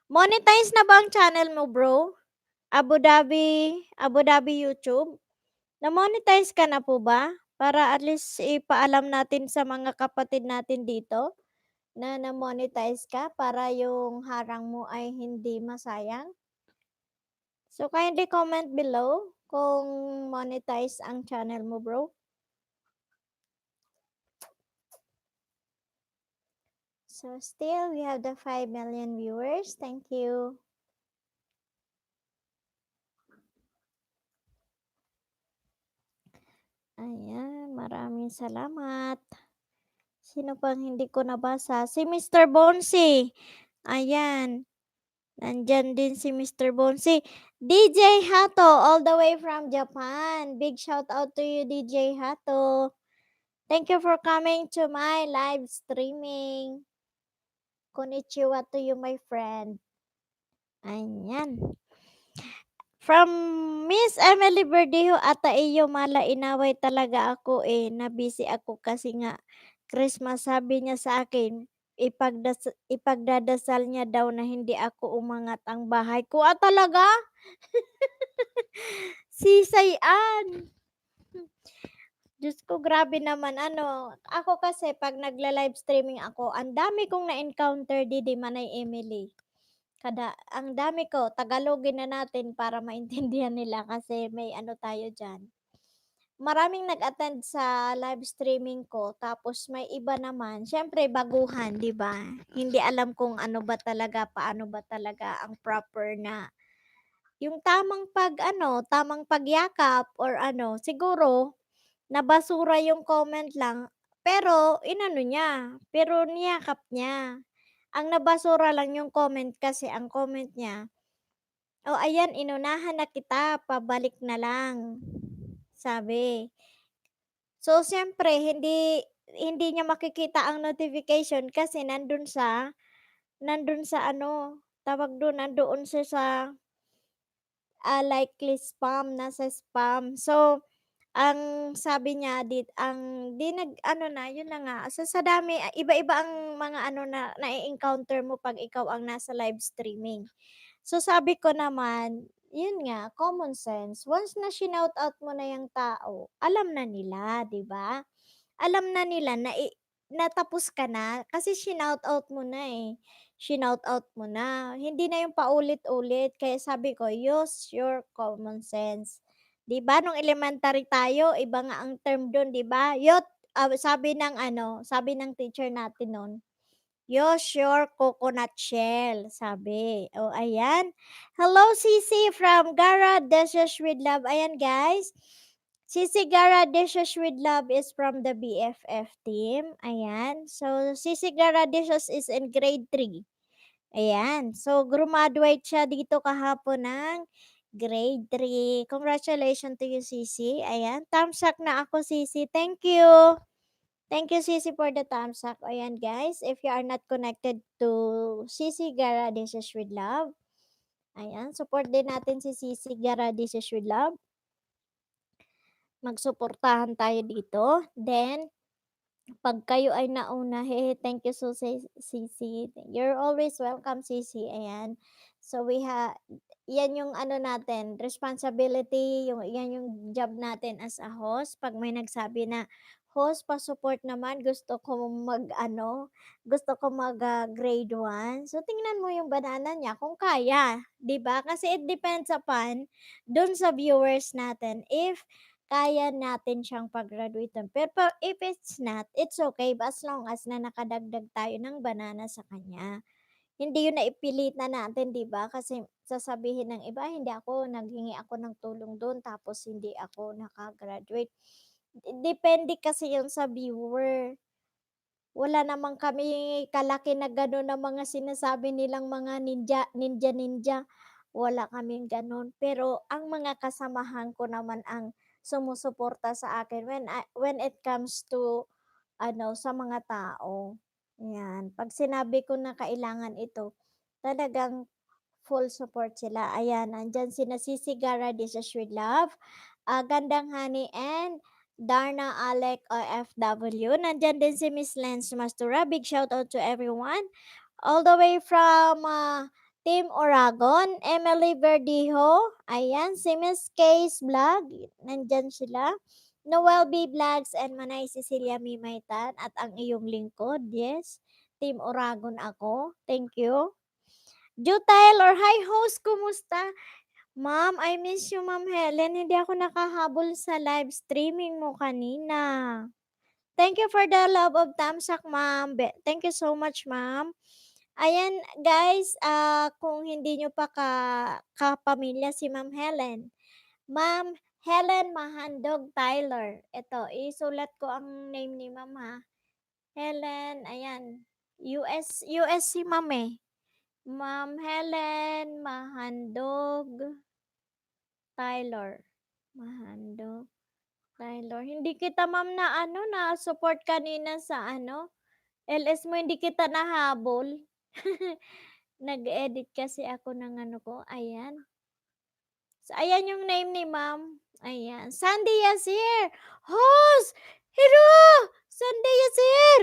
Monetize na ba ang channel mo, bro? Abu Dhabi YouTube? Na-monetize ka na po ba? Para at least ipaalam natin sa mga kapatid natin dito na na-monetize ka para yung harang mo ay hindi masayang. So, kindly comment below kung monetize ang channel mo, bro. So, still, we have the 5 million viewers. Thank you. Ayan, maraming salamat. Sino pang hindi ko nabasa? Si Mr. Bonsi. Ayan. Nandyan din si Mr. Bonsi. DJ Hato, all the way from Japan. Big shout out to you, DJ Hato. Thank you for coming to my live streaming. Konnichiwa to you, my friend. Ayan. From Miss Emily Verdejo, ata iyo mala inaway talaga ako na busy ako kasi nga Christmas. Sabi niya sa akin, ipagdadasal niya daw na hindi ako umangat ang bahay ko. Talaga? Sisayan. Diyos ko, grabe naman. Ako kasi pag nagla-live streaming ako, ang dami kong na-encounter di Manay Emily. Ang dami ko, Tagalogin na natin para maintindihan nila kasi may tayo dyan. Maraming nag-attend sa live streaming ko, tapos may iba naman, syempre baguhan, di ba? Hindi alam kung paano ba talaga ang proper na, yung tamang pagyakap or siguro, nabasura yung comment lang, pero niyakap niya. Ang nabasura lang yung comment kasi ang comment niya, "Oh, ayan inunahan na kita, pabalik na lang." Sabi. So, siyempre hindi niya makikita ang notification kasi nandun sa tawag dun, nandoon siya sa, likely spam, nasa spam. So, ang sabi niya ang 'di nag-ano na, yun na nga, sa dami iba-iba ang mga na na-e-encounter mo 'pag ikaw ang nasa live streaming. So, sabi ko naman, yun nga, common sense. Once na shinout-out mo na yung tao, alam na nila, 'di ba? Alam na nila na natapos ka na kasi shinout-out mo na, Shinout-out mo na. Hindi na yung paulit-ulit. Kaya sabi ko, use your common sense. 'Di ba nung elementary tayo, iba nga ang term dun, 'di ba? Sabi ng teacher natin nun, "Use your coconut shell," sabi. Oh, ayan. Hello, Sisi from Gara Dishes with Love. Ayan, guys. Sisi Gara Dishes with Love is from the BFF team. Ayan. So, Sisi Gara Dishes is in grade 3. Ayan. So, graduate siya dito kahapon ng grade 3. Congratulations to you, Sisi. Ayan. Thumbs up na ako, Sisi. Thank you. Thank you, Sisi, for the thumbs up. Ayan, guys. If you are not connected to Sisi Gara Dishes with Love, ayan, support din natin si Sisi Gara Dishes with Love. Magsuportahan tayo dito. Then, pag kayo ay nauna, thank you so Sisi. You're always welcome, Sisi. Ayan. So, yan yung natin, responsibility, yan yung job natin as a host. Pag may nagsabi na, "Host, pa-support naman, gusto ko mag grade 1." So, tingnan mo yung banana niya kung kaya, 'di ba? Kasi it depends upon dun sa viewers natin if kaya natin siyang pag-graduatean. Pero if it's not, it's okay as long as na nakadagdag tayo ng banana sa kanya. Hindi yun na ipilitan natin, 'di ba? Kasi sasabihin ng iba, "Hindi naghingi ako ng tulong dun tapos hindi ako naka-graduate." Depende kasi yun sa viewer. Wala naman kami kalaki na gano'n na mga sinasabi nilang mga ninja. Wala kaming gano'n. Pero ang mga kasamahan ko naman ang sumusuporta sa akin when it comes to sa mga tao. 'Yan, 'pag sinabi ko na kailangan ito, talagang full support sila. Ayan, nandiyan sina Sisi Gara, This is with Love, Gandang Honey, and Darna Alec OFW. Nandyan din si Miss Lens Mastura. Big shout out to everyone. All the way from Team Oragon, Emily Verdijo. Ayan, si Miss Case Vlog. Nandyan sila. Noel B. Vlogs and Manay Cecilia Mimaytan at ang iyong lingkod. Yes, Team Oragon ako. Thank you. Ju Taylor, hi host, kumusta? Ma'am, I miss you, Ma'am Helen. Hindi ako nakahabol sa live streaming mo kanina. Thank you for the love of Tamsak, ma'am. Thank you so much, ma'am. Ayan, guys, kung hindi nyo pa kapamilya si Ma'am Helen. Ma'am Helen Mahandog Tyler. Ito, isulat ko ang name ni Ma'am ha. Helen, ayan. US si Ma'am eh. Ma'am Helen Mahandog Tyler. Mahandog Tyler. Hindi kita ma'am na support kanina sa LS mo, hindi kita nahabol. Nag-edit kasi ako ng ko, ayan. So, ayan yung name ni ma'am. Ayan. Sandy Yasir! Host! Hello! Sandy Yasir!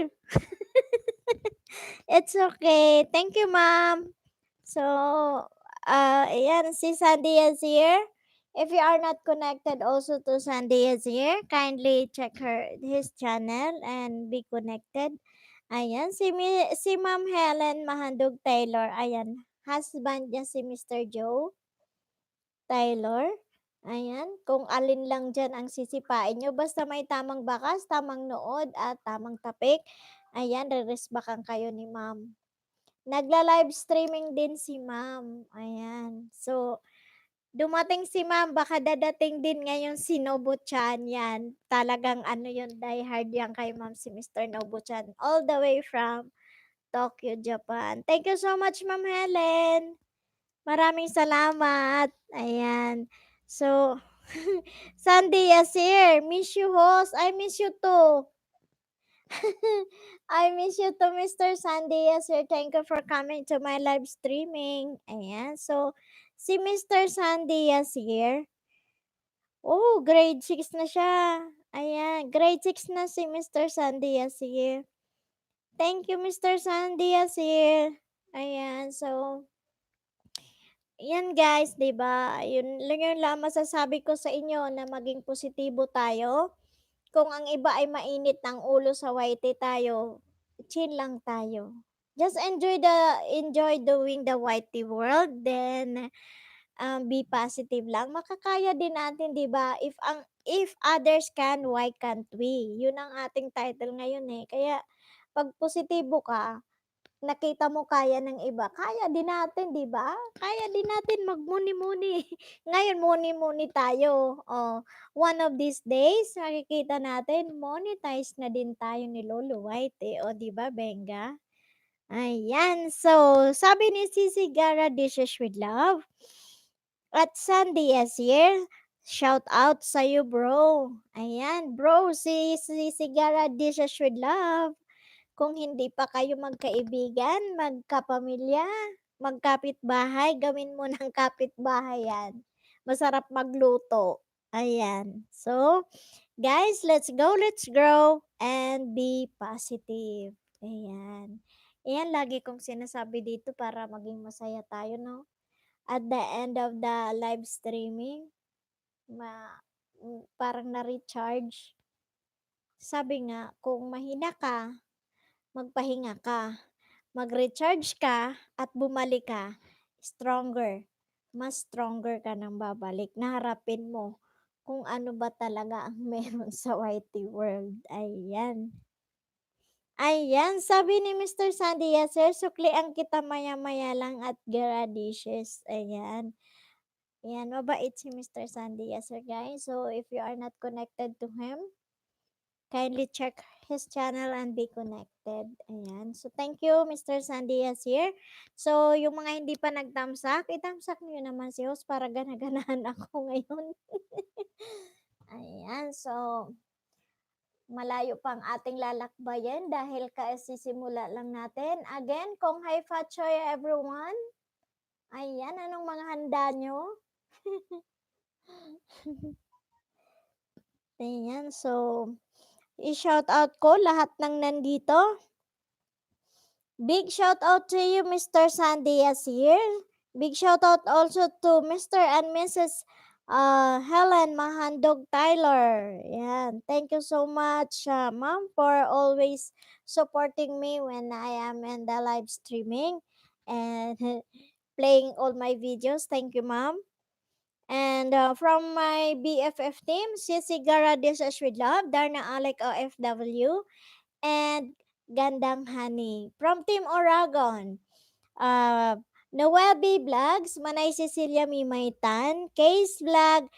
It's okay. Thank you, ma'am. So, ayan, si Sandy Yasir. If you are not connected also to Sandy Yasir, kindly check his channel and be connected. Ayan, si Ma'am Helen Mahandog Taylor. Ayan, husband niya si Mr. Joe Taylor. Ayan, kung alin lang dyan ang sisipain nyo. Basta may tamang bakas, tamang nood, at tamang tapik. Ayan, re-resbakan kayo ni ma'am. Nagla-live streaming din si ma'am. Ayan. So, dumating si ma'am, baka dadating din ngayon si Nobu-chan yan. Talagang yun, die hard yan kay ma'am si Mr. Nobu-chan. All the way from Tokyo, Japan. Thank you so much, Ma'am Helen. Maraming salamat. Ayan. So, Sandy Yasir, miss you host. I miss you too. I miss you too, Mr. Sandy Yasir. Thank you for coming to my live streaming. Ayan. So, si Mr. Sandy Yasir, oh, grade 6 na siya. Ayan. Grade 6 na si Mr. Sandy Yasir. Thank you, Mr. Sandy Yasir. Ayan. So, yan guys, 'di ba? Yun lang masasabi ko sa inyo na maging positibo tayo. Kung ang iba ay mainit ng ulo sa YT tayo, chill lang tayo. Just enjoy doing the YT world, then be positive lang. Makakaya din natin, 'di ba? If others can, why can't we? Yun ang ating title ngayon eh. Kaya pag positibo ka, nakita mo kaya ng iba, kaya din natin, 'di ba? Kaya din natin magmuni-muni. Ngayon muni-muni tayo. Oh, one of these days makikita natin monetize na din tayo ni Lolo White, eh. Oh, 'di ba, Benga? Ayan. So, sabi ni Sisi Gara Dishes with Love at Sandy Yasir, shout out sa'yo, bro. Ayan, bro, si Sisi Gara Dishes with Love. Kung hindi pa kayo magkaibigan, magkapamilya, magkapitbahay, gawin mo ng kapitbahay yan. Masarap magluto. Ayan. So, guys, let's go, let's grow, and be positive. Ayan. Ayan, lagi kong sinasabi dito para maging masaya tayo, no? At the end of the live streaming, parang na-recharge. Sabi nga, kung mahina ka, magpahinga ka, mag-recharge ka, at bumalik ka, stronger. Mas stronger ka nang babalik. Naharapin mo kung ano ba talaga ang meron sa YT world. Ayan. Ayan, sabi ni Mr. Sandy, yes sir, suklian kita maya-maya lang at Garadishes. Ayan. Ayan, mabait si Mr. Sandy, yes sir guys. So, if you are not connected to him, kindly check his channel and be connected. Ayan. So, thank you, Mr. Sandy Yasir. So, yung mga hindi pa nagtamsak, itamsak niyo naman si host para gana-ganahan ako ngayon. Ayan. So, malayo pang ating lalakbayan dahil sisimula lang natin. Again, kung hi Fatchoy everyone. Ayan, anong mga handa nyo? Ayan, so i-shoutout ko lahat ng nandito. Big shoutout to you, Mr. Sandy Yasir. Big shoutout also to Mr. and Mrs. Helen Mahandog Tyler. Yan. Thank you so much, ma'am, for always supporting me when I am in the live streaming and playing all my videos. Thank you, ma'am. And from my BFF team, Sissy Gara Dishes with Love, Darna Alec OFW, and Gandang Honey. From Team Oragon, uh, Noel B. Vlogs, Manay Cecilia Mimaytan, Case Vlog,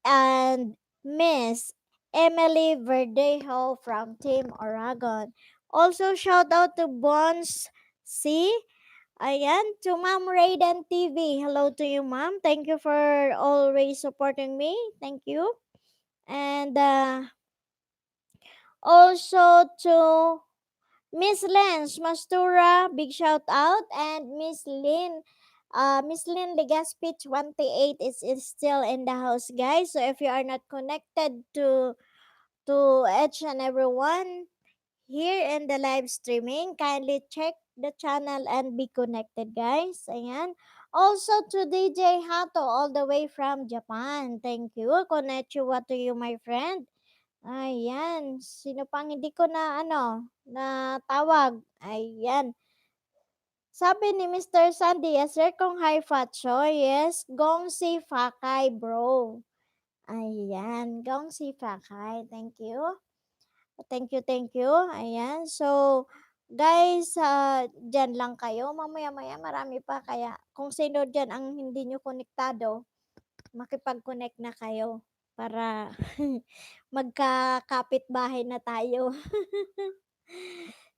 and Miss Emily Verdejo from Team Oragon. Also, shout out to Bons C. Ayan, to Ma'am Raiden TV. Hello to you, Ma'am. Thank you for always supporting me. Thank you. And also to Miss Lens Mastura, big shout out. And Miss Lynn Legaspi 28 is still in the house, guys. So if you are not connected to each and every one here in the live streaming, kindly check the channel and be connected, guys. Ayan. Also to DJ Hato all the way from Japan. Thank you. Konnichiwa to you, my friend. Ayan. Sino pang hindi ko na na tawag? Ayan. Sabi ni Mr. Sandy, yes sir, kung high fat siya, yes, gong si Fakay bro. Ayan, gong si Fakay. Thank you. Thank you, thank you. Ayan, so guys, dyan lang kayo. Mamaya-maya marami pa. Kaya kung sino dyan ang hindi nyo konektado, makipag-connect na kayo para magkakapit-bahay na tayo.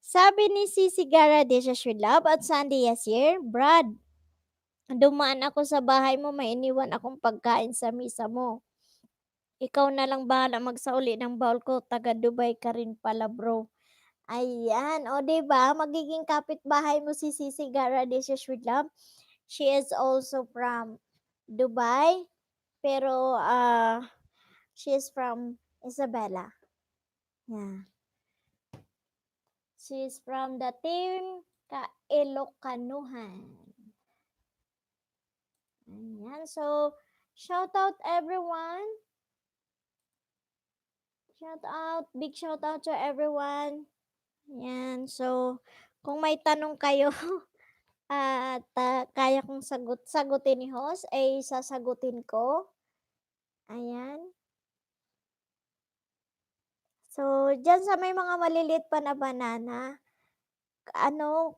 Sabi ni Sisi Gara Dishes with Love at Sandy Yasir, Brad, dumaan ako sa bahay mo, may iniwan akong pagkain sa misa mo. Ikaw na lang bahala magsauli ng bowl ko, taga Dubai ka rin pala bro. Ayan, o 'di ba magiging kapitbahay mo si Sisi Gara Dishes with Love. She is also from Dubai, pero she is from Isabela. Yeah. She is from the team Kailokanuhan. Ayan, so shout out everyone. Big shout out to everyone. Ayan, so kung may tanong kayo at kaya kong sagutin ni host, ay sasagutin ko. Ayan. So, dyan sa may mga maliliit pa na banana,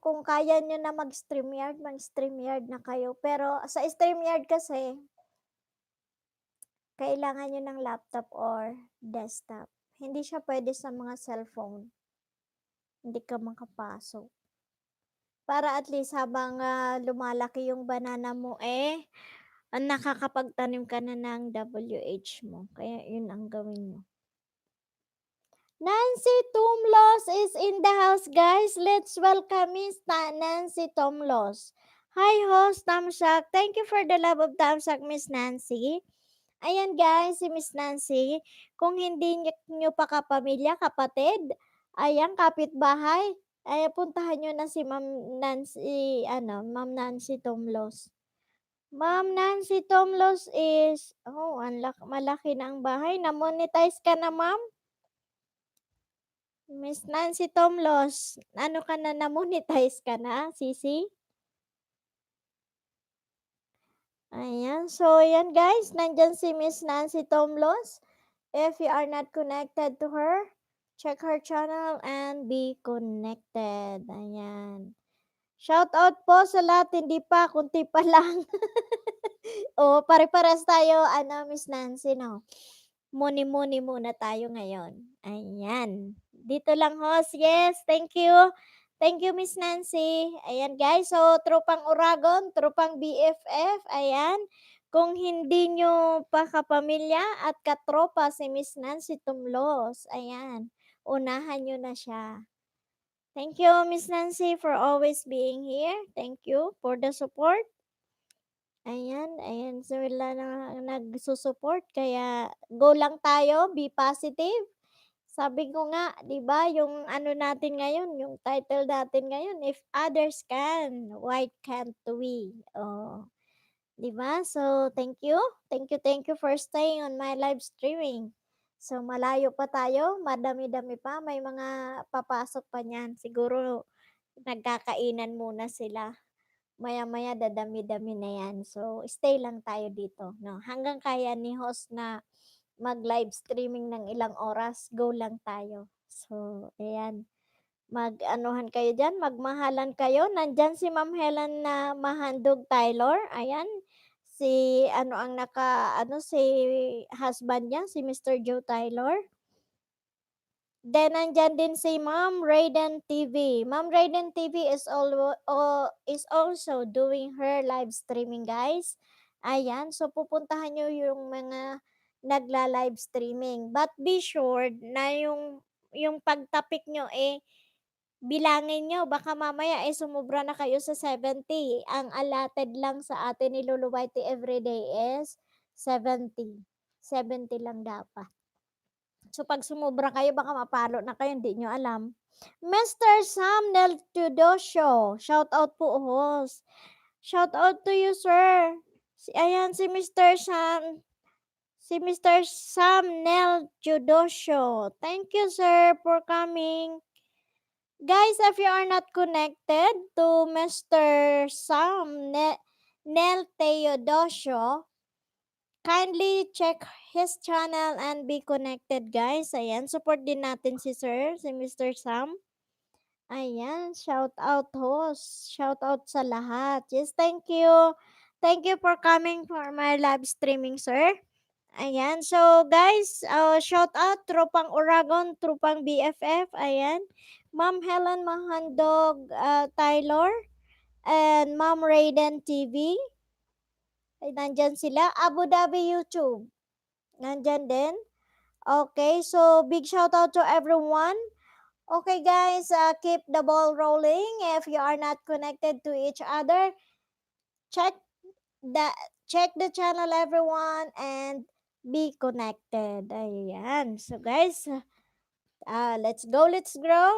kung kaya nyo na mag-StreamYard na kayo. Pero sa StreamYard kasi, kailangan nyo ng laptop or desktop. Hindi siya pwede sa mga cellphone. Hindi ka makapasok. Para at least habang lumalaki yung banana mo, nakakapagtanim ka na ng WH mo. Kaya yun ang gawin nyo. Nancy Tumlos is in the house, guys. Let's welcome Miss Nancy Tumlos. Hi, host Tamsak. Thank you for the love of Tamsak, Miss Nancy. Ayan guys, si Miss Nancy, kung hindi nyo pa kapamilya, kapatid, ayan, kapitbahay, ay puntahan nyo na si Ma'am Nancy Tomlos. Ma'am Nancy Tomlos is, malaki na ang bahay. Na-monetize ka na, ma'am? Miss Nancy Tomlos, na-monetize ka na, Sisi? Ayan, so yan guys, nandyan si Miss Nancy Tomlos. If you are not connected to her, check her channel and be connected. Ayan. Shout out po sa lahat, hindi pa, kunti pa lang. Pare-pares tayo, Miss Nancy, no? Muni-muni muna tayo ngayon. Ayan. Dito lang, host. Yes, thank you. Thank you, Miss Nancy. Ayan, guys. So, tropang Oragon, tropang BFF. Ayan. Kung hindi nyo pa kapamilya at katropa si Miss Nancy Tumlos, ayan, unahan nyo na siya. Thank you, Miss Nancy, for always being here. Thank you for the support. Ayan, ayan sila na nagsu-support kaya go lang tayo, be positive. Sabi ko nga, 'di ba, yung ano natin ngayon, yung title natin ngayon, "If others can, why can't we?" Oh, 'di ba? So, thank you for staying on my live streaming. So, malayo pa tayo, madami-dami pa, may mga papasok pa niyan. Siguro nagkakainan muna sila. Maya-maya dadami-dami na 'yan. So, stay lang tayo dito 'no, hanggang kaya ni host na mag-live streaming ng ilang oras, go lang tayo. So, ayan, mag-anuhan kayo diyan, magmahalan kayo. Nandiyan si Ma'am Helen na Mahandog Taylor, ayan. Si ano ang naka-ano, si husband niya, si Mr. Joe Taylor. Then nandiyan din si Ma'am Raiden TV. Ma'am Raiden TV is also doing her live streaming, guys. Ayan, so pupuntahan niyo yung mga nagla-live streaming. But be sure na yung pagtapik niyo, bilangin niyo baka mamaya, sumobra na kayo sa 70. Ang allotted lang sa atin ni Lolo Whitey everyday is 70. 70 lang dapat. So, 'pag sumobra kayo baka mapalo na kayo, hindi niyo alam. Mr. Sam Nel Teodosio, shout out po host. Shout out to you, sir. Ayan si Mr. Sam Nel Teodosio. Thank you, sir, for coming. Guys, if you are not connected to Mr. Nel Teodosio, kindly check his channel and be connected, guys. Ayan, support din natin si Sir, si Mr. Sam. Ayan, shout out host. Shout out sa lahat. Yes, thank you. Thank you for coming for my live streaming, sir. Ayan, so guys, shout out Tropang Oragon, Tropang BFF. Ayan, Ma'am Helen Mahandog Taylor and Ma'am Raiden TV. Ay, nandyan sila. Abu Dhabi YouTube. Nandyan din. Okay, so big shout out to everyone. Okay guys, keep the ball rolling. If you are not connected to each other, check the check the channel everyone and be connected. Ayan. So guys, let's go, let's grow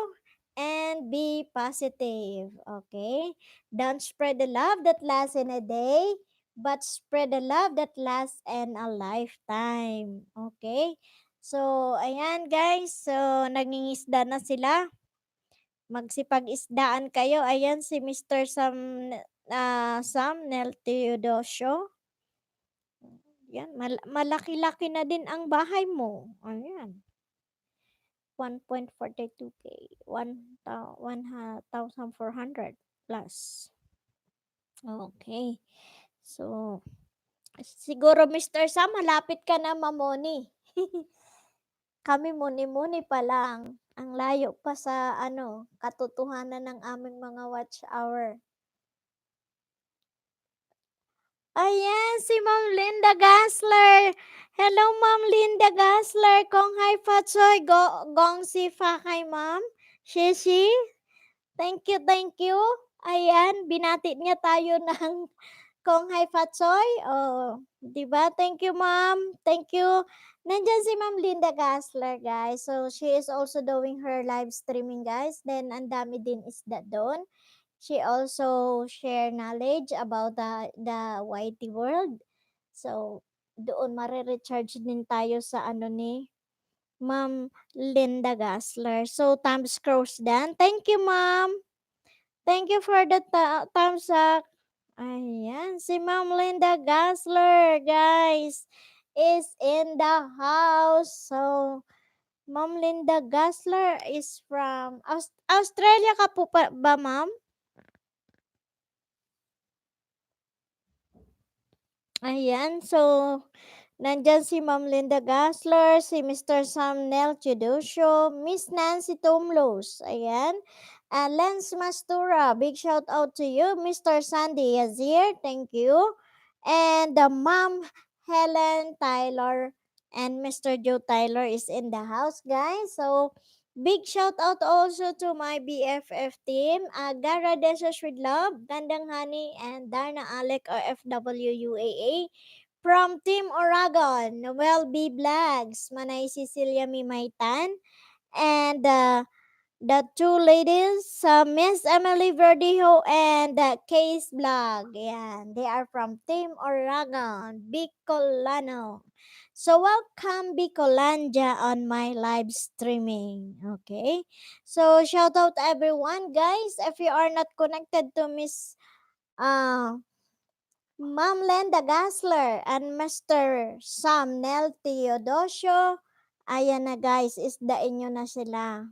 and be positive. Okay? Don't spread the love that lasts in a day, but spread the love that lasts in a lifetime. Okay? So, ayan guys. So, nangingisda na sila. Magsipag-isdaan kayo. Ayan si Mr. Sam Nel Teodosio. Yan, malaki-laki na din ang bahay mo. Ayan. 1.42K, 1,400 plus. Okay. So, siguro Mr. Sam, malapit ka na mamoni. Kami muni-muni pa lang. Ang layo pa sa katotohanan ng aming mga watch hour. Ayan, si Ma'am Linda Gasler. Hello, Ma'am Linda Gasler. Kong hai fatsoy, gong si fa kay Ma'am. Shishi. Thank you, thank you. Ayan, binati niya tayo ng Kong hai fatsoy. Oh, 'di ba? Thank you, Ma'am. Thank you. Nandiyan si Ma'am Linda Gasler, guys. So, she is also doing her live streaming, guys. Then, ang dami din isda doon. She also share knowledge about the YT world. So, doon mare-recharge din tayo sa ni Ma'am Linda Gasler. So, thumbs crossed dan. Thank you, Ma'am. Thank you for the thumbs up. Ayan, si Ma'am Linda Gasler, guys, is in the house. So, Ma'am Linda Gasler is from Australia ka po ba, Ma'am? Ayan, so nandyan si Ma'am Linda Gasler, si Mr. Sam Nel Chidosio, Miss Nancy Tomlos, ayan. Lance Mastura, big shout out to you. Mr. Sandy Yazir, thank you. And Ma'am Helen Tyler and Mr. Joe Tyler is in the house, guys. So, Big shout out also to my BFF team, Gara Desos with Love, Gandang Honey, and Darna Alec OFW UAA. From Team Oragon, Noel B. Blags, Manay Cecilia Mimaitan, and the two ladies, Miss Emily Verdijo and Case Blog. Yan, they are from Team Oragon, Bicolano. So welcome Bicolandia on my live streaming. Okay. So shout out to everyone, guys. If you are not connected to Miss uh Ma'am Lenda Gasler and Mr. Sam Nel Teodosio, ayan na guys, isdain nyo na sila.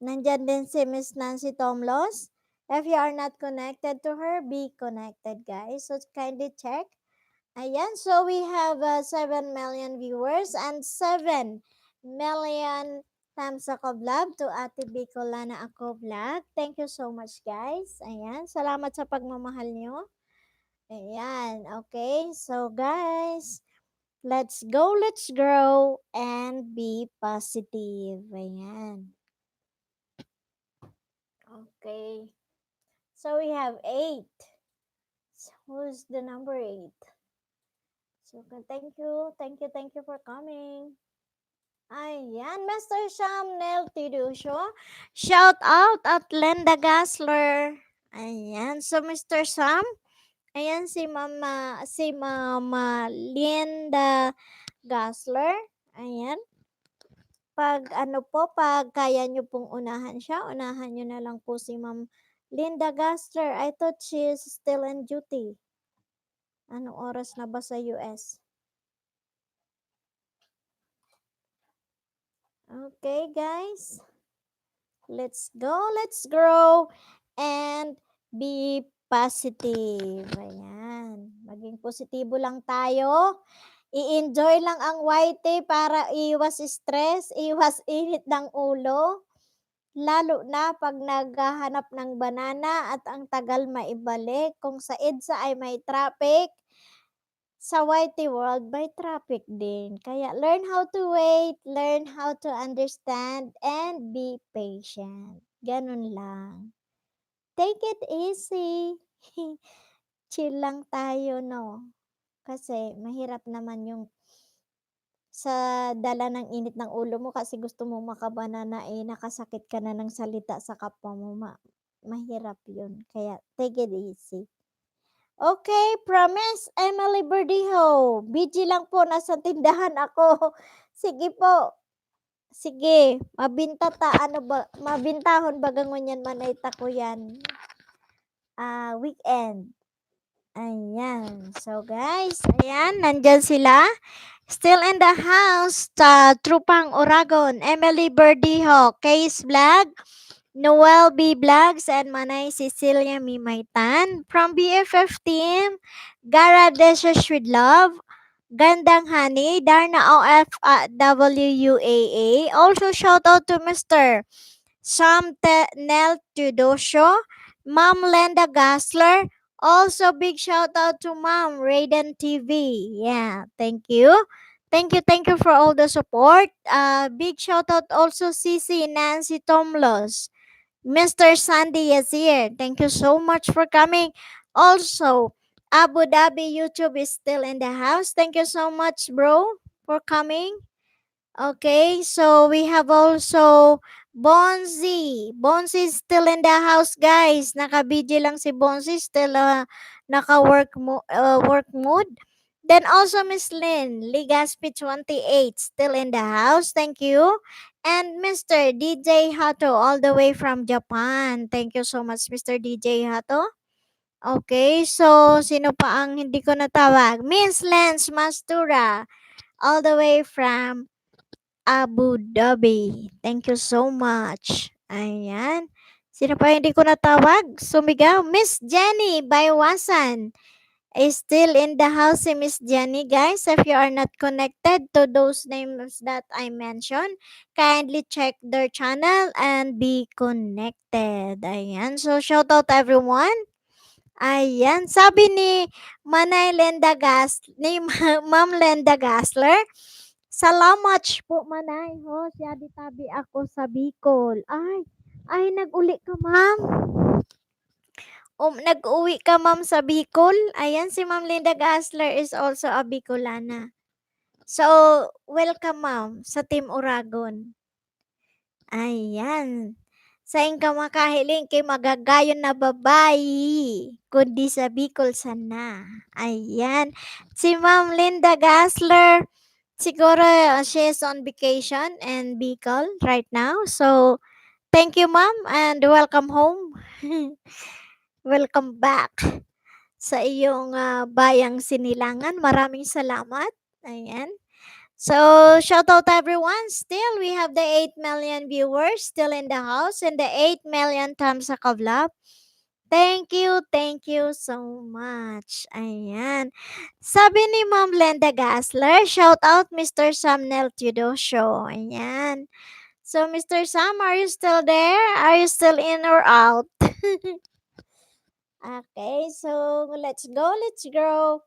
Nandyan din si Miss Nancy Tomlos. If you are not connected to her, be connected, guys. So kindly check. Ayan, so we have 7 million viewers and 7 million thumbs up vlog to Ate Bicolana Ako Vlog. Thank you so much, guys. Ayan, salamat sa pagmamahal nyo. Ayan, okay. So, guys, let's go, let's grow, and be positive. Ayan. Okay. So we have 8. So who's the number 8? So thank you for coming. Ayan, Mr. Shamnel Tidusyo. Shout out at Lenda Gasler. Ayan, so Mr. Sam. Ayan si Mama Linda Gasler. Ayan. Pag kaya nyo pong unahan siya, unahan nyo na lang po si Ma'am Linda Gaster. I thought she is still on duty. Anong oras na ba sa US? Okay, guys. Let's go, let's grow, and be positive. Ayan. Maging positibo lang tayo. I-enjoy lang ang YT para iwas stress, iwas init ng ulo. Lalo na pag naghahanap ng banana at ang tagal maibalik. Kung sa EDSA ay may traffic, sa YT World may traffic din. Kaya learn how to wait, learn how to understand, and be patient. Ganun lang. Take it easy. Chill lang tayo, no? Kasi mahirap naman yung sa dala ng init ng ulo mo kasi gusto mo makabanana nakasakit ka na ng salita sa kapwa mo. Mahirap yun. Kaya take it easy. Okay, promise, Emily Berdijo. Busy lang po, nasa tindahan ako. Sige po. Sige, mabintahon bagangon yan manay ko yan. Weekend. Ayan. So guys, ayan, nandyan sila. Still in the house, Trupang Oragon, Emily Berdijo, Case Vlog, Noel B. Vlogs, and Manay Cecilia Mimaitan. From BFF team, Gara Deshes with Love, Gandang Honey, Darna OFWUAA. Also shout out to Mr. Sam Nel Tudosio, Ma'am Lenda Gasler. Also, big shout out to Ma'am Raiden TV. Yeah, thank you. Thank you for all the support. Big shout out also CC Nancy Tomlos, Mr. Sandy Yazir. Thank you so much for coming. Also, Abu Dhabi YouTube is still in the house. Thank you so much, bro, for coming. Okay, so we have also Bonzi. Bonzi is still in the house, guys. Naka-BG lang si Bonzi, still work mode. Then also Miss Lynn, Ligaspi 28, still in the house. Thank you. And Mr. DJ Hato, all the way from Japan. Thank you so much, Mr. DJ Hato. Okay, so sino pa ang hindi ko natawag? Miss Lance Mastura, all the way from Abu Dhabi. Thank you so much. Ayan. Sino pa hindi ko natawag? Sumigaw. Miss Jenny Baywasan is still in the house si Miss Jenny. Guys, if you are not connected to those names that I mentioned, kindly check their channel and be connected. Ayan. So, shout out everyone. Ayan. Sabi ni Ma'am Lenda Gasler, Salamat po manay ho, siya di tabi ako sa Bicol. Ay nag-uli ka ma'am? Nag-uwi ka ma'am sa Bicol? Ayan si Ma'am Linda Gasler is also a Bicolana. So, welcome ma'am sa Team Uragon. Ayan. Saing ka makahiling kay magagayon na babayi, kundi sa Bicol sana. Ayan. Si Ma'am Linda Gasler, siguro she is on vacation in Bicol right now. So, thank you ma'am and welcome home. Welcome back sa iyong bayang Sinilangan. Maraming salamat. Ayan. So, shout out everyone. Still, we have the 8 million viewers still in the house and the 8 million thumbs up of love. Thank you so much. Ayan. Sabi ni Ma'am Lenda Gasler, shout out Mr. Samnel Teodosio. Ayan. So, Mr. Sam, are you still there? Are you still in or out? Okay, so let's go, let's grow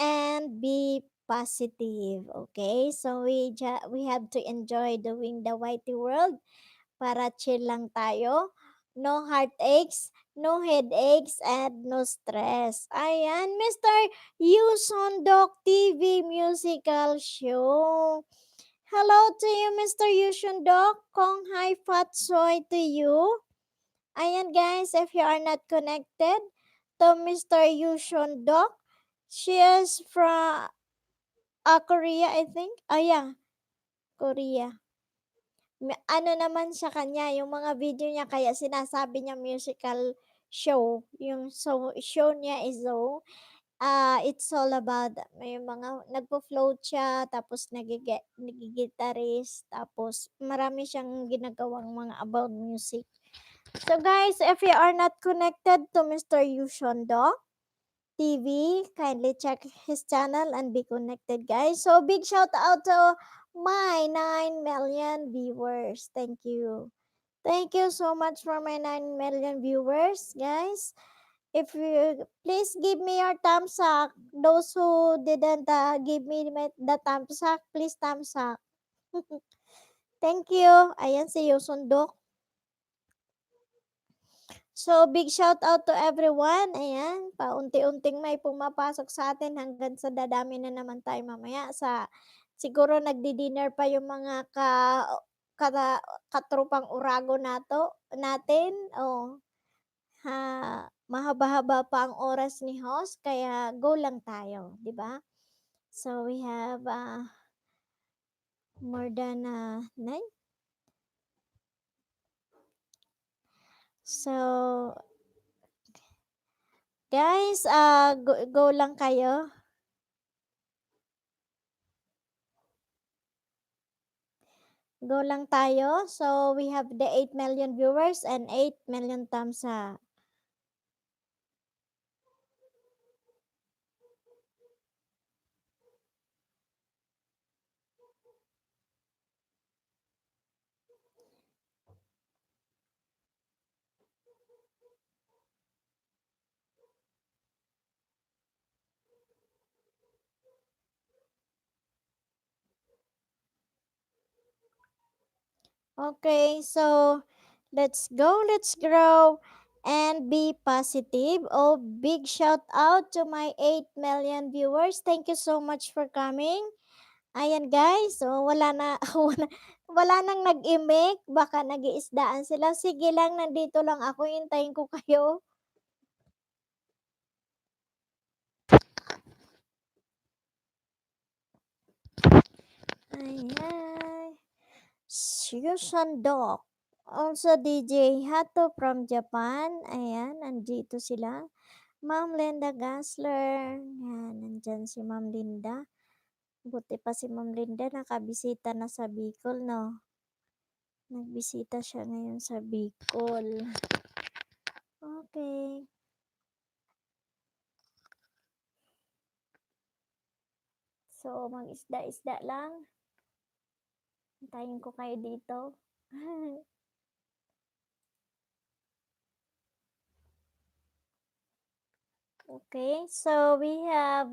and be positive. Okay, so we have to enjoy doing the whitey world para chill lang tayo. No heartaches, no headaches, and no stress. Ayan, Mr. Yuson Doc TV Musical Show. Hello to you, Mr. Yuson Doc. Kong hi fat soy to you. Ayan guys, if you are not connected to Mr. Yushon Doc, she is from Korea, I think. Yeah, Korea. Ano naman sa kanya, yung mga video niya, kaya sinasabi niya musical show. Yung show niya is it's all about, may mga nagpo-float siya, tapos nagigitaris, tapos marami siyang ginagawang mga about music. So guys, if you are not connected to Mr. Yushondo TV, kindly check his channel and be connected guys. So big shout out to my 9 million viewers. Thank you. Thank you so much for my 9 million viewers, guys. If you please give me your thumbs up. Those who didn't give me the thumbs up, please thumbs up. Thank you. Ayan si Yusundok. So, big shout out to everyone. Ayan, paunti-unting may pumapasok sa atin hanggang sa dadami na naman tayo mamaya. Siguro nagdi-dinner pa yung mga katrupang urago natin. Mahaba-haba pa ang oras ni host, kaya go lang tayo, di ba? So, we have more than 9. So, guys, go lang kayo. Go lang tayo. So, we have the 8 million viewers and 8 million thumbs up. Okay, so let's go, let's grow, and be positive. Oh, big shout out to my 8 million viewers. Thank you so much for coming. Ayan guys, so wala na, wala nang nag-imik, baka nag-iisdaan sila. Sige lang, nandito lang ako, hintayin ko kayo. Ayan. Susan Doc. Also DJ Hato from Japan. Ayan, nandito sila. Ma'am Linda Gasler. Ayan, nandyan si Ma'am Linda. Buti pa si Ma'am Linda, nakabisita na sa Bicol, no? Nagbisita siya ngayon sa Bicol. Okay. So, mag-isda-isda lang. Hintayin ko kayo dito. Okay, so we have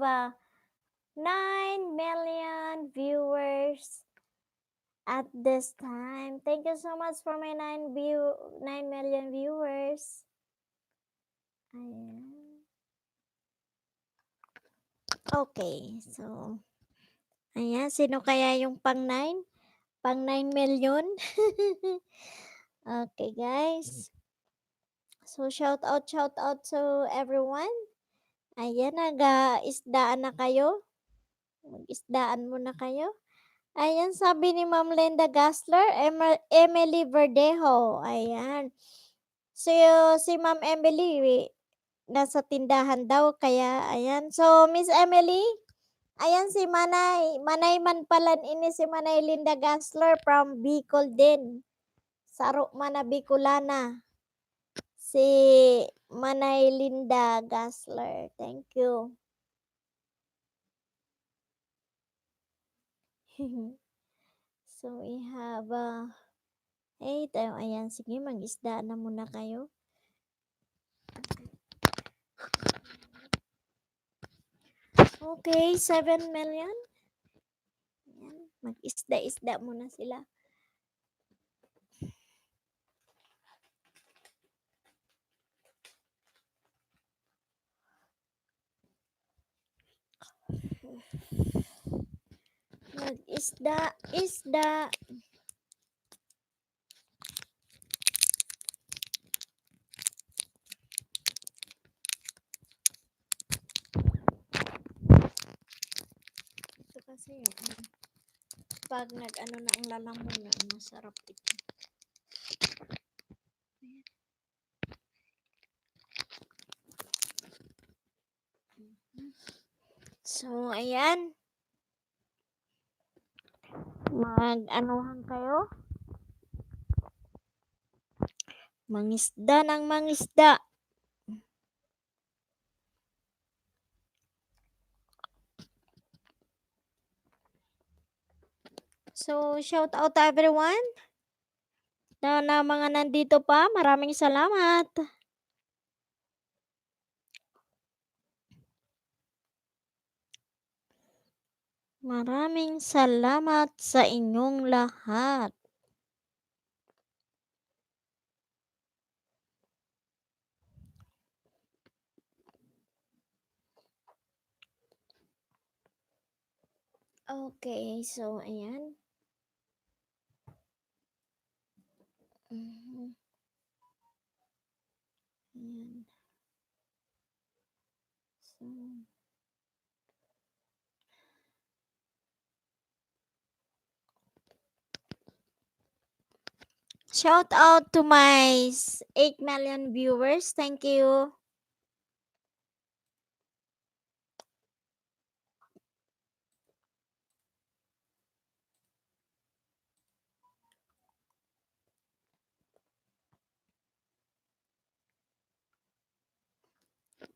9 million viewers at this time. Thank you so much for my 9 million viewers. Ayan. Okay, so ayan, sino kaya yung pang 9? Pang 9 million? Okay, guys. So, shout out to everyone. Ayan, nag-isdaan na kayo. Mag-isdaan muna kayo. Ayan, sabi ni Ma'am Linda Gasler, Emily Verdejo. Ayan. So, si Ma'am Emily, nasa tindahan daw, kaya, ayan. So, Miss Emily, ayan si Manay. Manay man pala ini si Manay Linda Gasler from Bicol din. Saro mana Bicolana. Si Manay Linda Gasler. Thank you. So, we have, tayo, ayan, sige, mag-isda na muna kayo. Okay, 7 million. Ayan, mag-isda-isda muna sila. Mag-isda-isda. Ito kasi yung pag nag-ano na ang lalamunan, masarap ito. So, ayan. Mag-anuhan kayo. Mangisda ng mangisda. So, shout out to everyone. Na mga nandito pa, maraming salamat. Maraming salamat sa inyong lahat. Okay, so ayan. Ayan. So, shout out to my 8 million viewers. Thank you.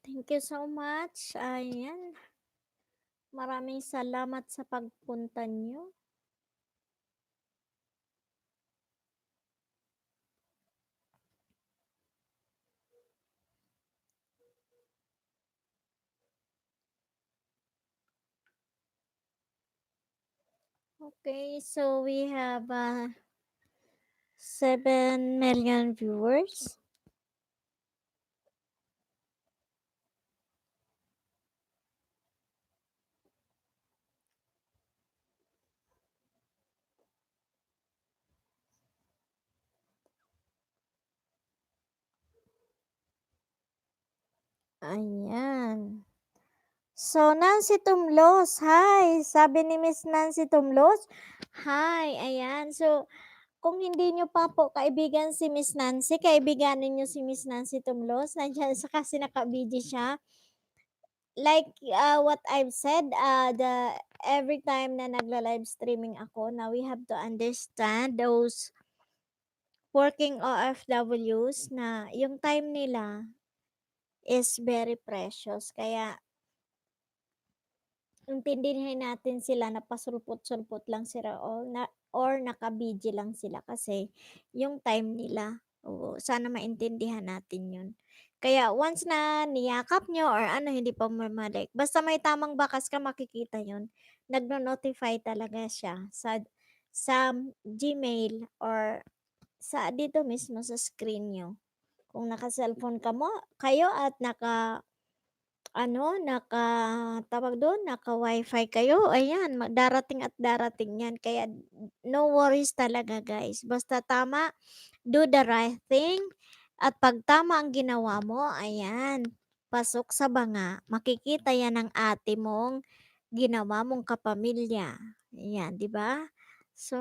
Thank you so much. Ayan. Maraming salamat sa pagpunta nyo. Okay, so we have 7 million viewers. Ayan. So, Nancy Tumlos, hi! Sabi ni Miss Nancy Tumlos, hi! Ayan, so, kung hindi nyo pa po kaibigan si Miss Nancy, kaibiganin nyo si Miss Nancy Tumlos, nandiyan sa kasi naka-video siya. Like what I've said, every time na nagla-live streaming ako, now we have to understand those working OFWs na yung time nila is very precious. Kaya, intindihin natin sila na pasulpot-sulpot lang sila or naka-busy lang sila kasi yung time nila. Oo, sana maintindihan natin yun. Kaya once na niyakap niyo or ano hindi pa bumabalik, basta may tamang bakas ka makikita 'yun, nagno-notify talaga siya sa Gmail or sa dito mismo sa screen niyo. Kung naka-cellphone kayo at naka tawag dun, naka-Wi-Fi kayo, ayan darating at darating 'yan kaya no worries talaga guys, basta tama, do the right thing at 'pag tama ang ginawa mo, ayan, pasok sa banga, makikita 'yan ng ate mong ginawa mong kapamilya, ayan, 'di ba? So,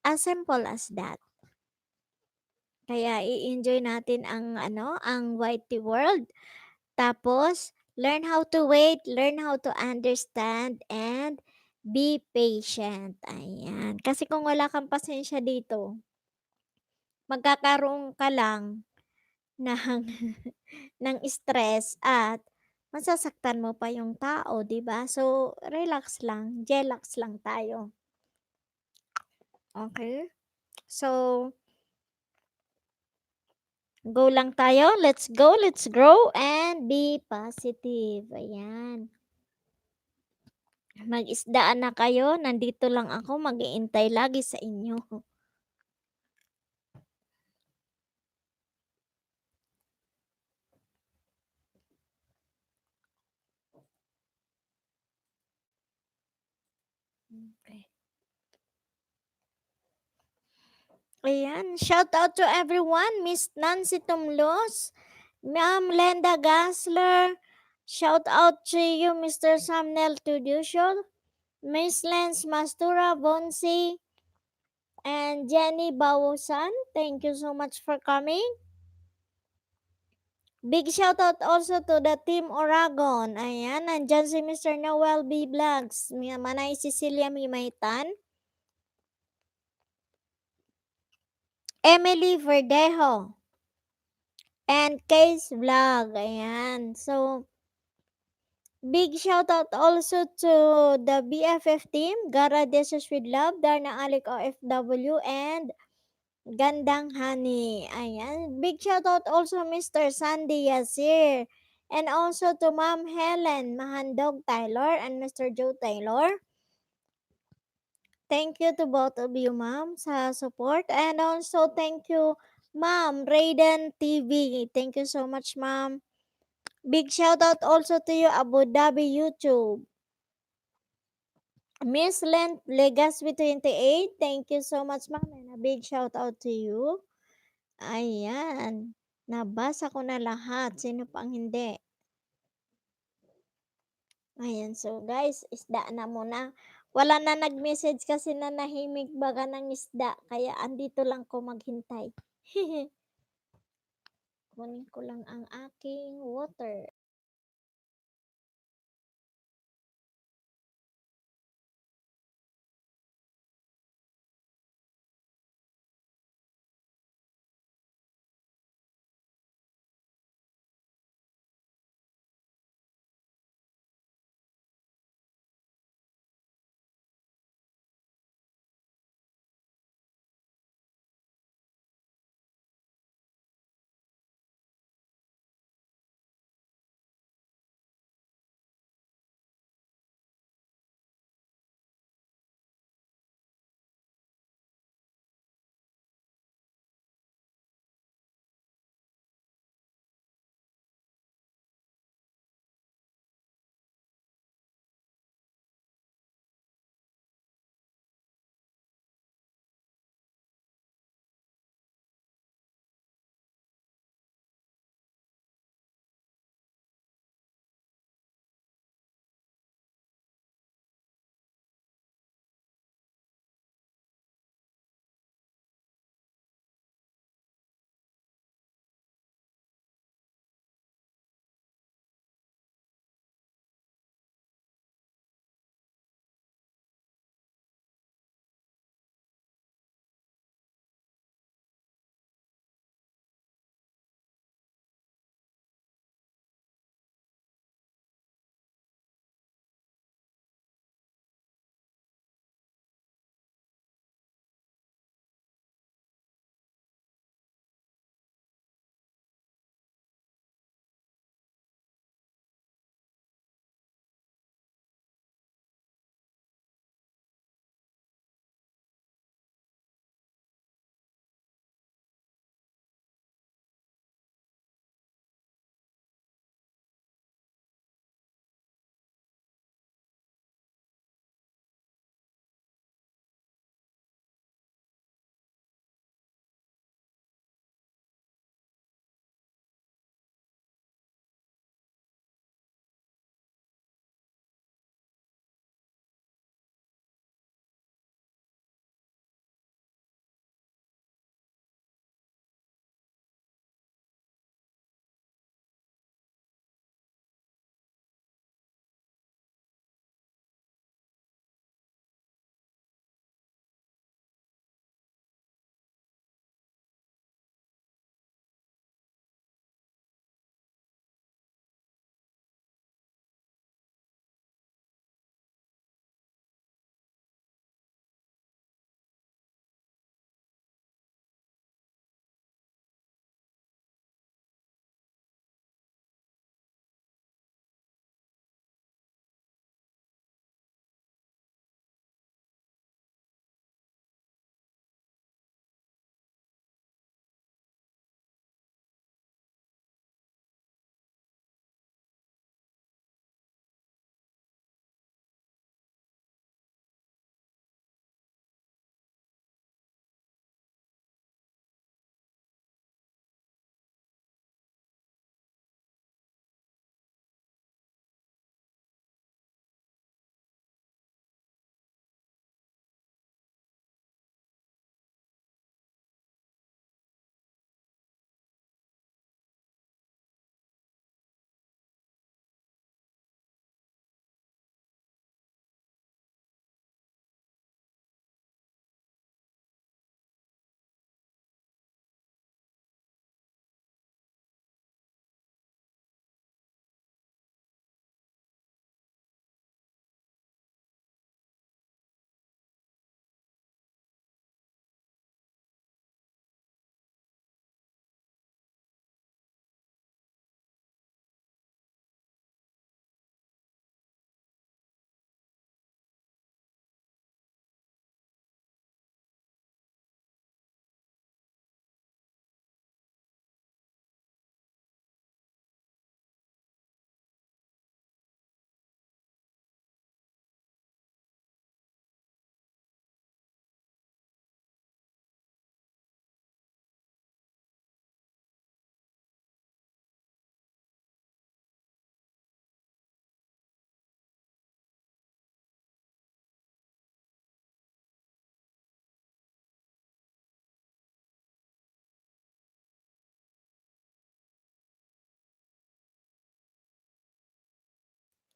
as simple as that. Kaya i-enjoy natin ang YT world. Tapos, learn how to wait, learn how to understand, and be patient. Ayan. Kasi kung wala kang pasensya dito, magkakaroon ka lang ng, ng stress at masasaktan mo pa yung tao, 'di ba? So, relax lang, relax lang tayo. Okay? So, go lang tayo. Let's go, let's grow, and be positive. Ayan. Mag-isdaan na kayo, nandito lang ako mag-iintay lagi sa inyo. Okay. Ayan, shout out to everyone, Miss Nancy Tumlos, Ma'am Lenda Gasler, shout out to you, Mr. Samuel Tudusol, Miss Lens Mastura Bonsi, and Jenny Bawusan. Thank you so much for coming. Big shout out also to the Team Oragon. Ayan, nandyan si Mr. Noel B. Vlogs, Manay Cecilia Mimaitan, Emily Verdejo, and Case Vlog. Ayan. So, big shout out also to the BFF team, Gara Desus with Love, Darna Alec OFW, and Gandang Honey. Ayan. Big shout out also Mr. Sandy Yasir. And also to Ma'am Helen Mahandog Taylor and Mr. Joe Taylor. Thank you to both of you, ma'am, sa support. And also, thank you, Ma'am Raiden TV. Thank you so much, ma'am. Big shout out also to you, Abu Dhabi YouTube. Miss Lent Legaspi 28, thank you so much, ma'am. And a big shout out to you. Ayan. Nabasa ko na lahat. Sino pang hindi? Ayan. So, guys, isda na muna. Wala na nag-message kasi na nahimik baga ng isda. Kaya andito lang ko maghintay. Kunin ko lang ang aking water.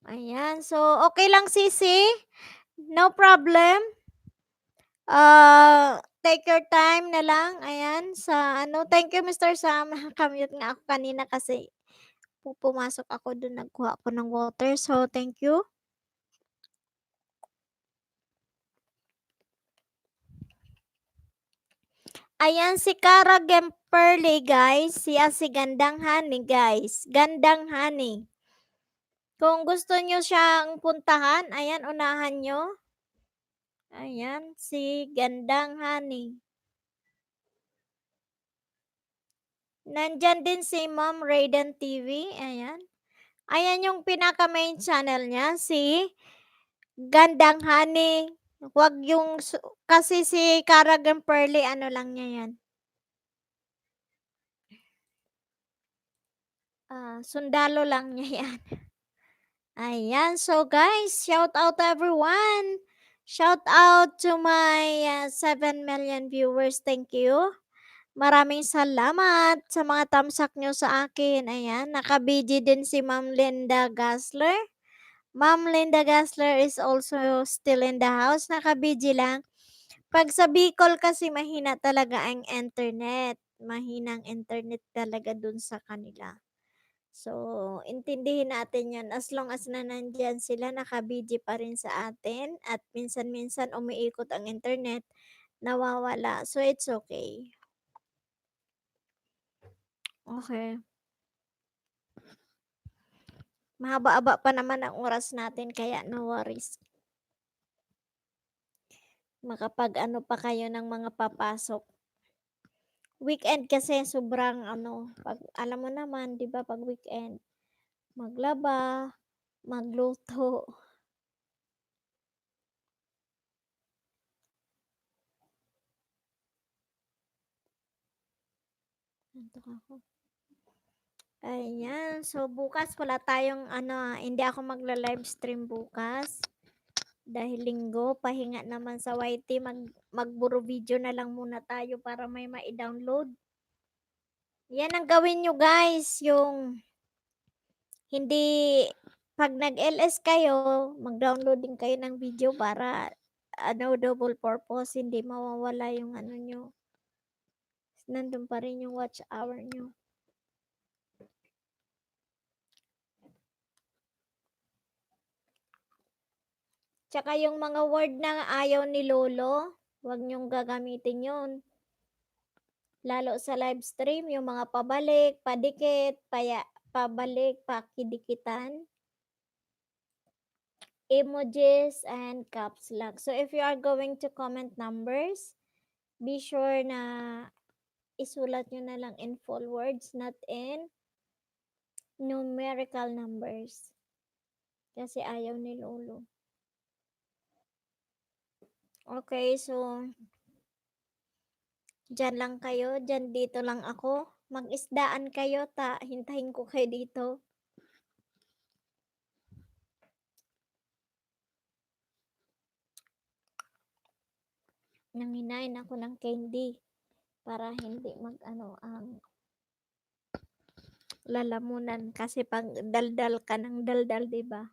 Ayan, so okey lang sisi, no problem. Take your time na lang, ayan, sa ano thank you Mister Sam, naka-mute nga ako kanina kasi pumasok ako dun nagkuha ako ng water, so thank you. Ayan si Cara Gemperle guys, siya si Gandang Honey guys, Gandang Honey. Kung gusto niyo siyang puntahan, ayan unahan niyo. Ayan, si Gandang Honey. Nandiyan din si Ma'am Raiden TV, ayan. Ayan yung pinaka-main channel niya, si Gandang Honey. Wag yung kasi si Cara Gemperle ano lang niya yan. Sundalo lang niya yan. Ayan, so guys, shout out everyone. Shout out to my 7 million viewers. Thank you. Maraming salamat sa mga tamsak nyo sa akin. Ayan, naka-BG din si Ma'am Linda Gasler. Ma'am Linda Gasler is also still in the house. Naka-BG lang. Pag sa Bicol kasi mahina talaga ang internet. Mahinang internet talaga dun sa kanila. So, intindihin natin yan. As long as na nandyan sila, naka-BG pa rin sa atin. At minsan-minsan umiikot ang internet, nawawala. So, it's okay. Okay. Mahaba-haba pa naman ang oras natin kaya no worries. Makapag-ano pa kayo ng mga papasok. Weekend kasi sobrang ano, pag alam mo naman, 'di ba, pag weekend, maglaba, magluto. Antok ako. Ayan, so bukas wala tayong ano, hindi ako magla-livestream bukas. Dahil linggo, pahinga naman sa YT, magburo video na lang muna tayo para may mai-download. Yan ang gawin nyo guys, yung hindi, pag nag-LS kayo, mag-download din kayo ng video para ano, double purpose, hindi mawawala yung ano nyo. Nandun pa rin yung watch hour nyo. Tsaka yung mga word na ayaw ni Lolo, huwag nyong gagamitin yun. Lalo sa live stream, yung mga pabalik, padikit, pabalik, pakidikitan, emojis, and caps lock. So if you are going to comment numbers, be sure na isulat nyo na lang in full words, not in numerical numbers. Kasi ayaw ni Lolo. Okay, so dyan lang kayo, dyan dito lang ako. Mag-isdaan kayo, hintayin ko kayo dito. Nanginain ako ng candy para hindi mag-ano ang lalamunan kasi pag daldal ka ng daldal, 'di ba?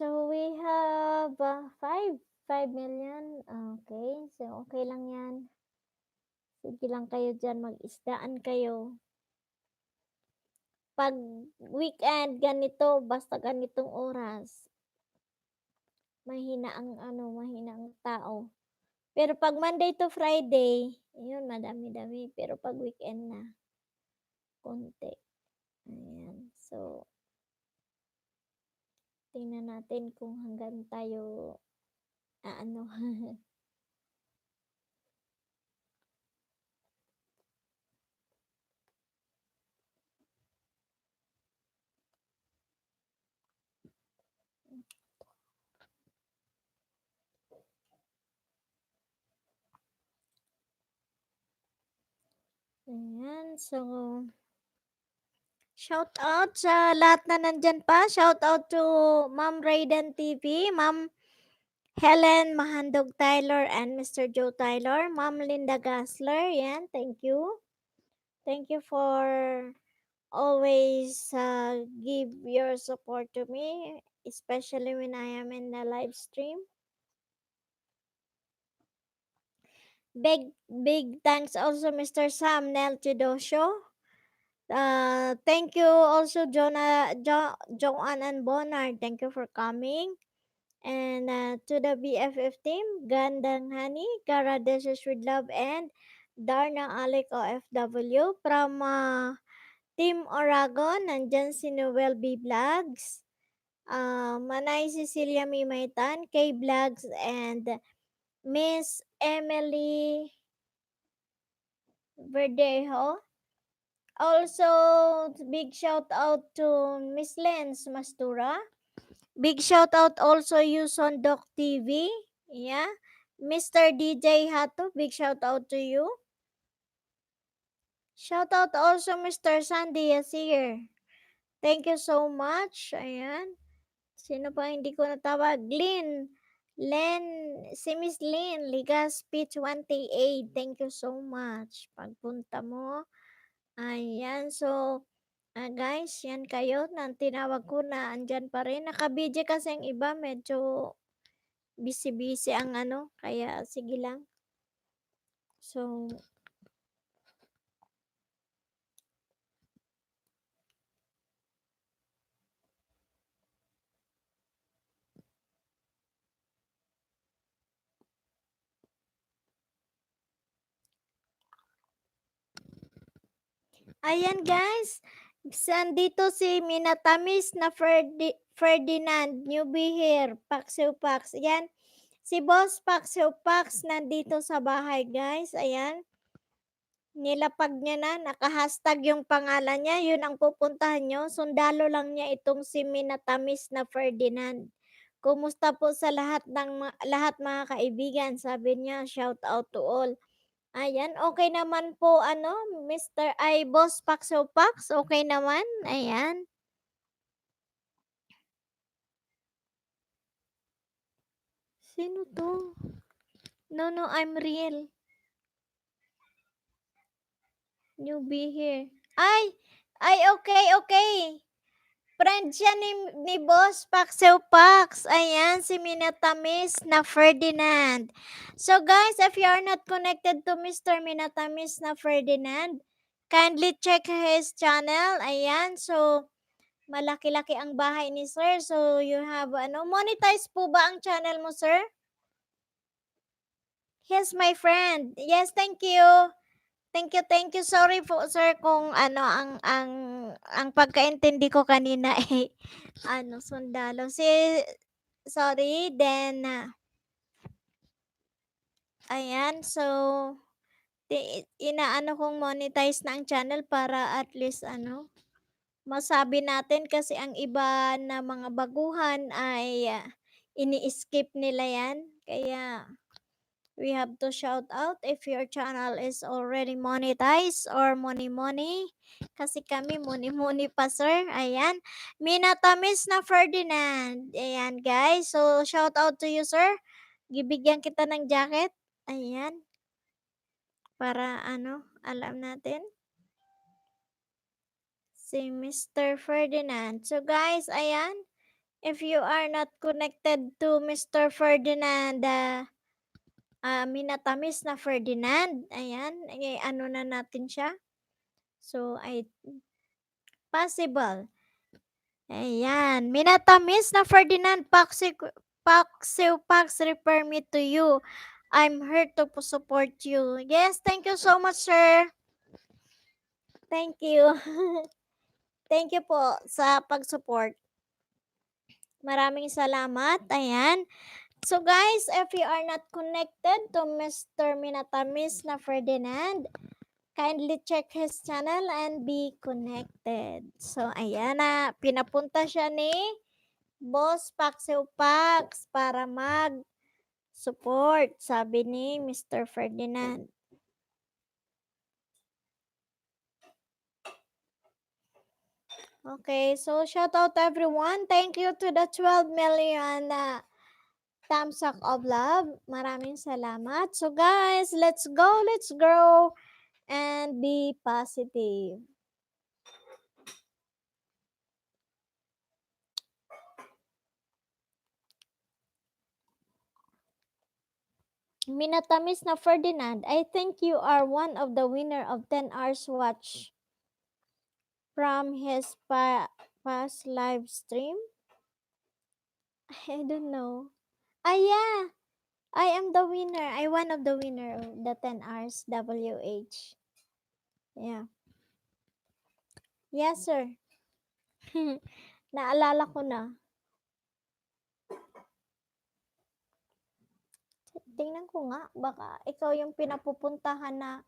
So we have 5 million. Okay, so okay lang 'yan. Sige lang kayo dyan, mag-isdaan kayo. Pag weekend, ganito, basta ganitong oras, mahina ang tao. Pero pag Monday to Friday, yun, madami-dami. Pero pag weekend na, konti. Ayan. So, tingnan natin kung hanggang tayo, ano. Ayan. So, shout out sa lahat na nandyan pa. Shout out to Ma'am Raiden TV, Ma'am Helen Mahandog Tyler and Mr. Joe Tyler, Ma'am Linda Gasler, yan, thank you. Thank you for always give your support to me, especially when I am in the live stream. Big thanks also Mr. Sam Nel Tidosho. Thank you also Joanne and Bonard. Thank you for coming. And to the BFF team, Gandang Honey, Cara Dishes with Love, and Darna Alec OFW. From Team Oragon, nandyan si Noel B. Vlogs, Manay Cecilia Mimaitan, K Vlogs, and Miss Emily Verdejo. Also, big shout out to Miss Lens Mastura. Big shout out also you Sondok TV. Yeah. Mr. DJ Hato, big shout out to you. Shout out also Mr. Sandy Yasir. Thank you so much. Ayan. Sino pa hindi ko natawag? Len, si Miss Lynn, Ligas Speech 1T8. Thank you so much. Pagpunta mo. Ayan, so, guys, yan kayo. Nang tinawag ko na andyan pa rin. Naka-BJ kasi ang iba, medyo busy-busy ang ano. Kaya, sige lang. So, ayan guys, sandito si Minatamis na Ferdinand, newbie here, Paxio Pax. Yan, si Boss Paxio Pax nandito sa bahay guys. Ayan, nilapag niya na, naka-hashtag yung pangalan niya, yun ang pupuntahan nyo. Sundalo lang niya itong si Minatamis na Ferdinand. Kumusta po sa lahat lahat mga kaibigan? Sabi niya, shout out to all. Ayan, okay naman po ano, Boss Paxo Pax, okay naman. Ayan. Sino to? No, I'm real. Newbie here. Ay, okay. Friend siya ni Boss Paxo Pax. Ayan, si Minatamis na Ferdinand. So guys, if you are not connected to Mr. Minatamis na Ferdinand, kindly check his channel. Ayan, so malaki-laki ang bahay ni sir. So you have monetize po ba ang channel mo, sir? Yes, my friend. Yes, thank you. Thank you. Sorry po, sir, kung ang pagkaintindi ko kanina eh, sundalo. Sorry, then, ayan, so, inaano kong monetize na ang channel para at least, masabi natin kasi ang iba na mga baguhan ay ini-skip nila yan. Kaya, we have to shout out if your channel is already monetized or money. Kasi kami money pa, sir. Ayan. Minatamis na Ferdinand. Ayan, guys. So, shout out to you, sir. Gibigyan kita ng jacket. Ayan. Para alam natin. Si Mr. Ferdinand. So, guys, ayan. If you are not connected to Mr. Ferdinand, Minatamis na Ferdinand. Ayan, ano na natin siya. So, possible. Ayan, Minatamis na Ferdinand, Pax refer me to you. I'm here to support you. Yes, thank you so much, sir. Thank you. Thank you po sa pag-support. Maraming salamat. Ayan. So guys, if you are not connected to Mr. Minatamis na Ferdinand, kindly check his channel and be connected. So ayan na, pinapunta siya ni Boss Paxo Pax para mag-support, sabi ni Mr. Ferdinand. Okay, so shout out everyone. Thank you to the 12 million thumbs up of love. Maraming salamat. So guys, let's go, let's grow, and be positive. Minatamis na Ferdinand, I think you are one of the winner of 10 hours watch from his past live stream. I don't know. Yeah, I am the winner. I one of the winner of the 10 hours WH. Yeah. Yes, sir. Naalala ko na. Tingnan ko nga, baka ikaw yung pinapupuntahan na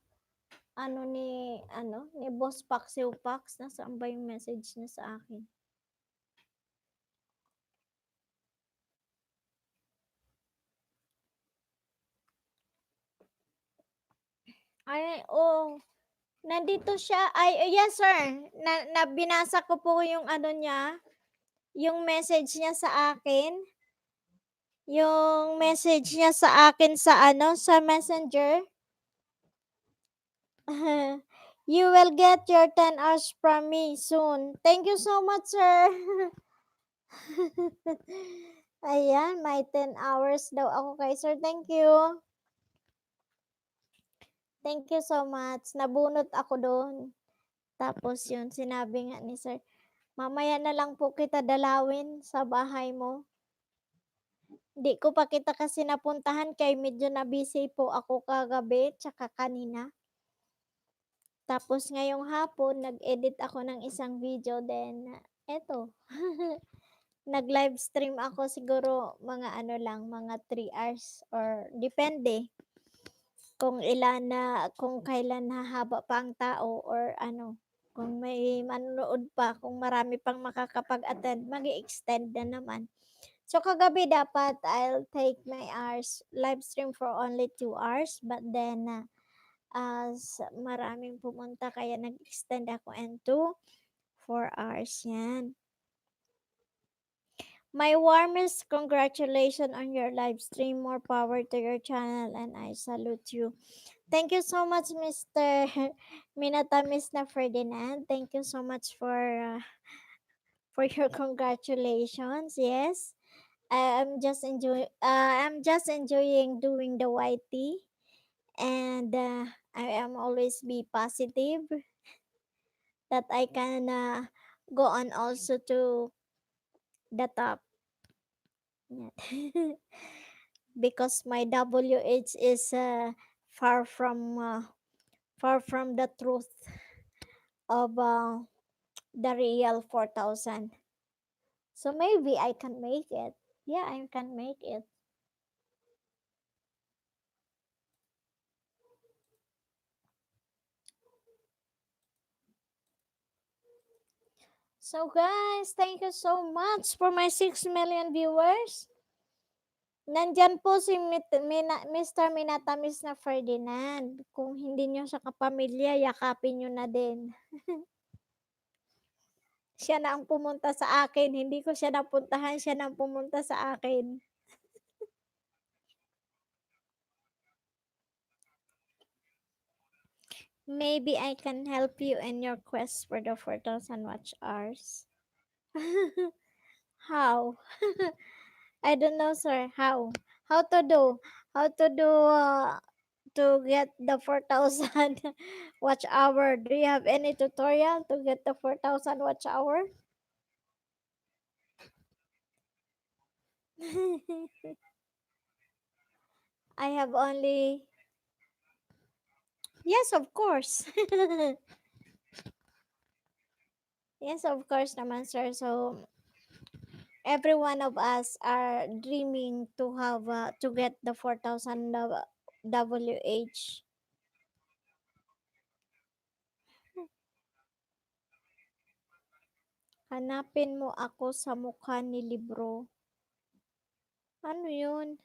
ni Boss Paxiw Pax. Nasaan ba yung message niya sa akin? Ay, oh. Nandito siya. Ay, yes sir. Binasa ko po yung niya, yung message niya sa akin. Yung message niya sa akin sa sa Messenger. You will get your 10 hours from me soon. Thank you so much, sir. Ayan, may 10 hours daw ako kay sir. Thank you. Thank you so much. Nabunot ako doon. Tapos yun, sinabi nga ni sir, mamaya na lang po kita dalawin sa bahay mo. Di ko pa kita kasi napuntahan kay medyo na busy po ako kagabi tsaka kanina. Tapos ngayong hapon, nag-edit ako ng isang video then eto. Nag-live stream ako siguro mga mga 3 hours or depende kung kailan hahaba pa ang tao or kung may manonood pa, kung marami pang makakapag-attend, mag-i-extend na naman. So kagabi dapat I'll take my hours live stream for only 2 hours but then as maraming pumunta kaya nag-extend ako into 4 hours yan. My warmest congratulations on your live stream. More power to your channel and I salute you. Thank you so much, Mr. Minatamis na Ferdinand. Thank you so much for your congratulations. Yes. I'm just enjoying doing the YT and I am always be positive that I can go on also to the top. Because my WH is far from the truth of the real 4,000. So maybe I can make it. Yeah, I can make it. So guys, thank you so much for my 6 million viewers. Nandyan po si Mr. Minatamis na Ferdinand. Kung hindi nyo siya kapamilya, yakapin nyo na din. Siya na ang pumunta sa akin. Hindi ko siya napuntahan, siya na ang pumunta sa akin. Maybe I can help you in your quest for the 4,000 watch hours. How? I don't know, sir. How? How to do? How to do to get the 4,000 watch hour? Do you have any tutorial to get the 4,000 watch hour? I have only... Yes, of course. Yes, of course naman, sir. So, every one of us are dreaming to have to get the 4,000 WH. Hanapin mo ako sa mukha ni libro. Ano yun?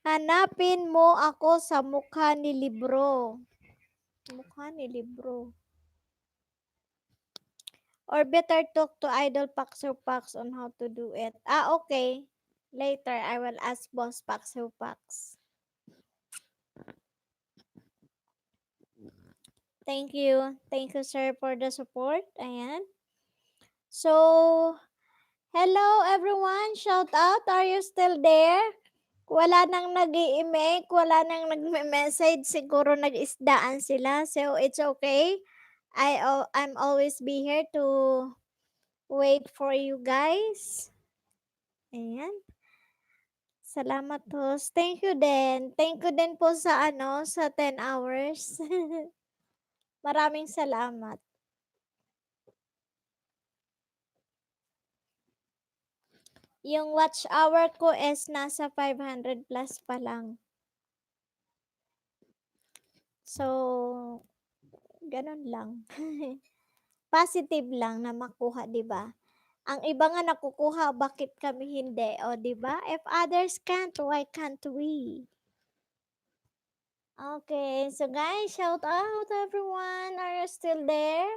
Hanapin mo ako sa mukha ni libro. Mukha ni libro. Or better talk to Idol Paxo Pax on how to do it. Okay. Later, I will ask Boss Paxo Pax. Thank you. Thank you, sir, for the support. Ayan. So, hello everyone. Shout out. Are you still there? Wala nang nag-i-email, wala nang nagme-message. Siguro nag-isdaan sila. So, it's okay. I'm always be here to wait for you guys. Ayan. Salamat host. Thank you din. Thank you din po sa sa 10 hours. Maraming salamat. Yung watch hour ko is nasa 500 plus pa lang. So, ganun lang. Positive lang na makuha, 'di ba? Ang iba nga nakukuha, bakit kami hindi? O, 'di ba? If others can't, why can't we? Okay, so guys, shout out everyone. Are you still there?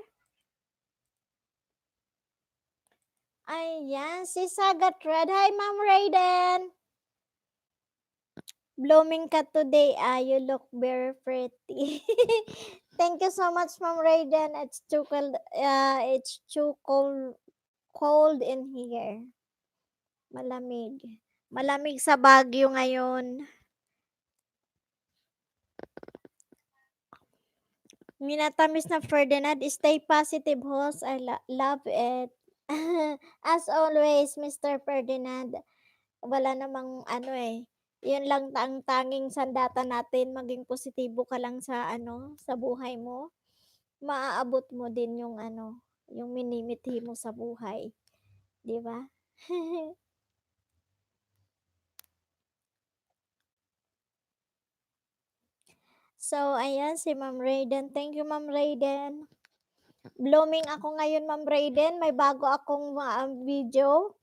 Ayan, si Sagat Red. Hi, Ma'am Raiden. Blooming ka today. You look very pretty. Thank you so much, Ma'am Raiden. It's too cold. It's too cold in here. Malamig. Malamig sa Baguio ngayon. Minatamis na Ferdinand. Stay positive, host. I love it. As always, Mr. Ferdinand. Wala namang yun lang ang tanging sandata natin, maging positibo ka lang sa sa buhay mo. Maaabot mo din yung yung minimithi mo sa buhay, 'di ba? So, ayan si Ma'am Raiden. Thank you, Ma'am Raiden. Blooming ako ngayon, Ma'am Raiden. May bago akong video.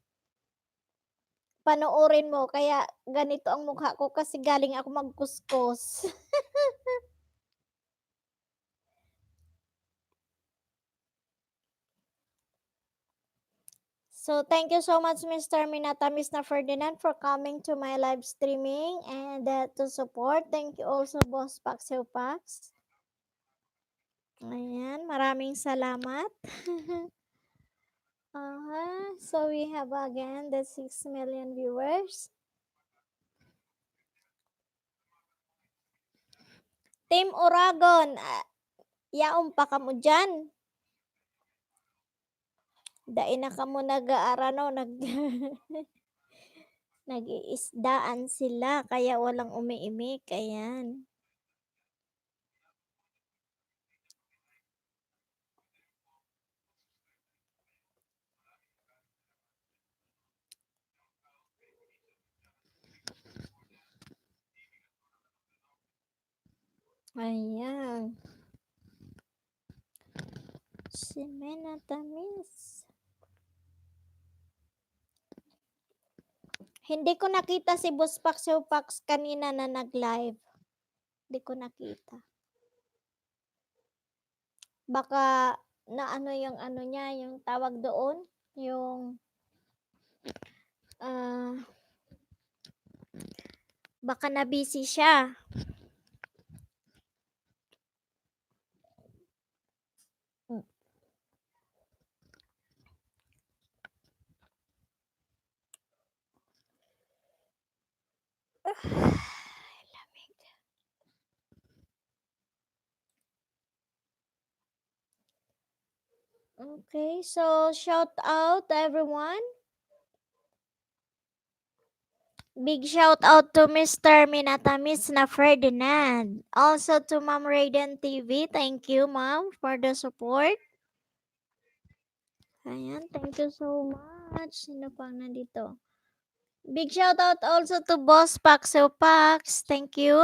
Panoorin mo. Kaya ganito ang mukha ko kasi galing ako magkuskus. So, thank you so much, Mr. Minatamis na Ferdinand, for coming to my live streaming and to support. Thank you also, Boss Paxel Pax. Ayan, maraming salamat. So, we have again the 6 million viewers. Team Oragon, yaon pa ka mo dyan. Dain na ka mo nag-iisdaan sila, kaya walang umiimik. Ayan. Ayan. Si Minatamis. Hindi ko nakita si Boss Paxo Pax kanina na nag-live. Hindi ko nakita. Baka na yung niya, yung tawag doon, yung baka na busy siya. Lamig. Okay, so shout out everyone. Big shout out to Mr. Minatamis na Ferdinand. Also to Ma'am Raiden TV. Thank you, Ma'am, for the support. Ayan, thank you so much. Sino pang nandito? Big shout out also to Boss Paxo Pax. Thank you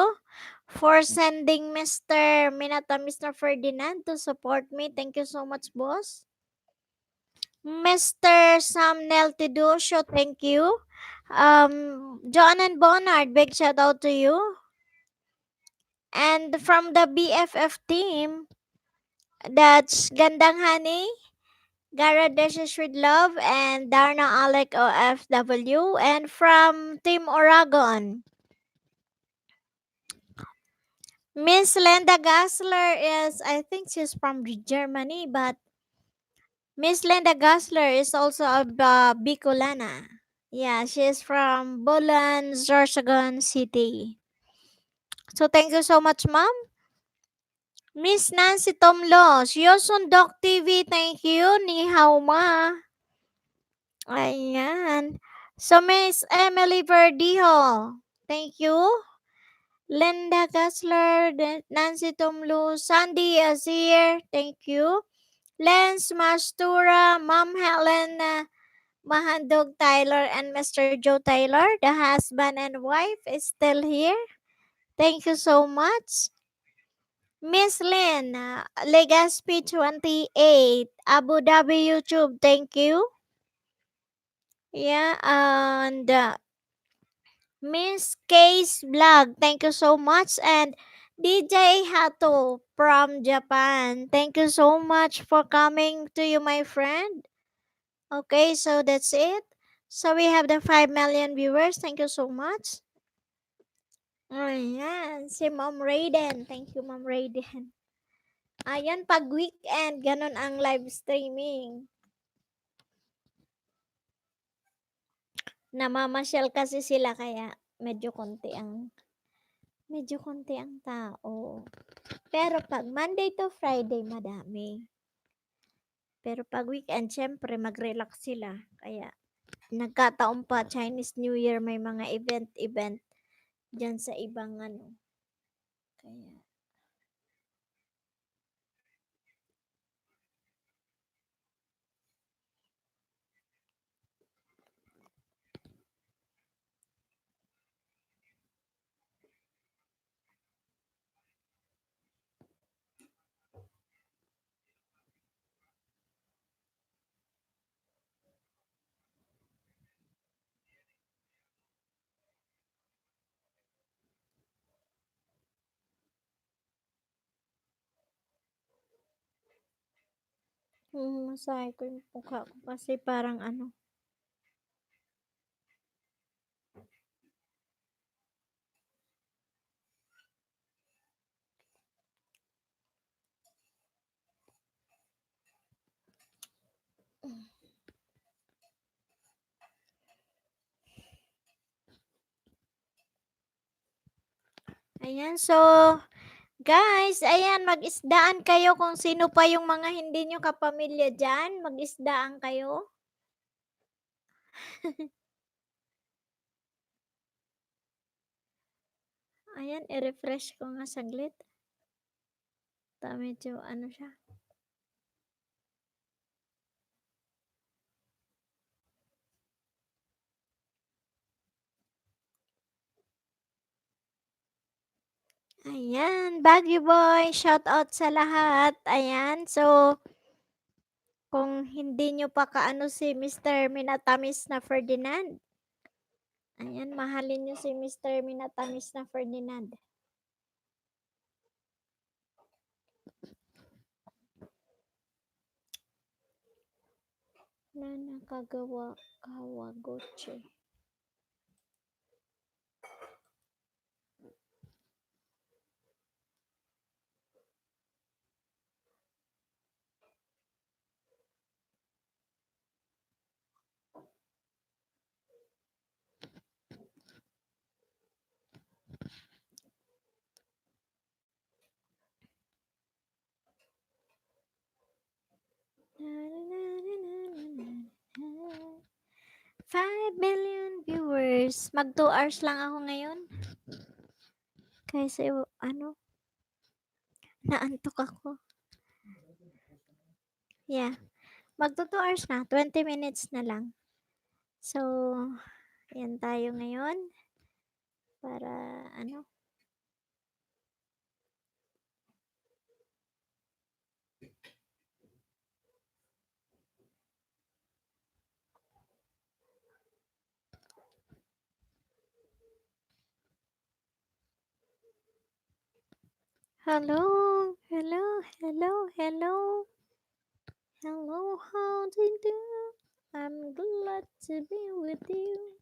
for sending Mr. Minatamis na Ferdinand to support me. Thank you so much, boss. Mr. Sam Neltidusio, thank you. John and Bonnard, big shout out to you. And from the BFF team, that's Gandang Honey, Gara Dishes with Love, and Darna Alec OFW, and from Team Oragon, Miss Linda Gassler is, I think she's from Germany, but Miss Linda Gassler is also a Bicolana. Yeah, she's from Bolan, Sorsogon City. So thank you so much, ma'am. Miss Nancy Tomlos, Yosundok TV, thank you. Ni hao ma. Ayan. So Miss Emily Verdijo, thank you. Linda Gassler, Nancy Tomlos, Sandy Azir, thank you. Lance Mastura, Ma'am Helen Mahandog Tyler, and Mr. Joe Taylor, the husband and wife, is still here. Thank you so much. Miss Lynn, Legaspi 28, Abu Dhabi YouTube, thank you. Yeah, and Miss Case Vlog, thank you so much. And DJ Hato from Japan, thank you so much for coming to you, my friend. Okay, so that's it. So we have the 5 million viewers. Thank you so much. Ayan, si Ma'am Raiden. Thank you, Ma'am Raiden. Ayan, pag weekend, ganun ang live streaming. Namamasyal kasi sila kaya medyo konti ang tao. Pero pag Monday to Friday, madami. Pero pag weekend, syempre mag-relax sila. Kaya nagkataon pa Chinese New Year, may mga event dyan sa ibang ano. Kaya masahe ko yung mukha ko kasi parang ano. Ayan, so guys, ayan, mag-isdaan kayo kung sino pa yung mga hindi nyo kapamilya dyan. Mag-isdaan kayo. Ayan, i-refresh ko nga saglit. Medyo ano siya. Ayan, Baguio Boy, shout out sa lahat. Ayan, so kung hindi nyo pa kaano si Mr. Minatamis na Ferdinand, ayan, mahalin nyo si Mr. Minatamis na Ferdinand. Na nakagawa Kawagoche. Five million viewers. Mag 2 hours lang ako ngayon. Kasi ano, naantok ako. Yeah. Mag 2 hours na. 20 minutes na lang. So, yan tayo ngayon. Para ano. Hello. Hello. Hello. Hello. Hello, how do you do? I'm glad to be with you.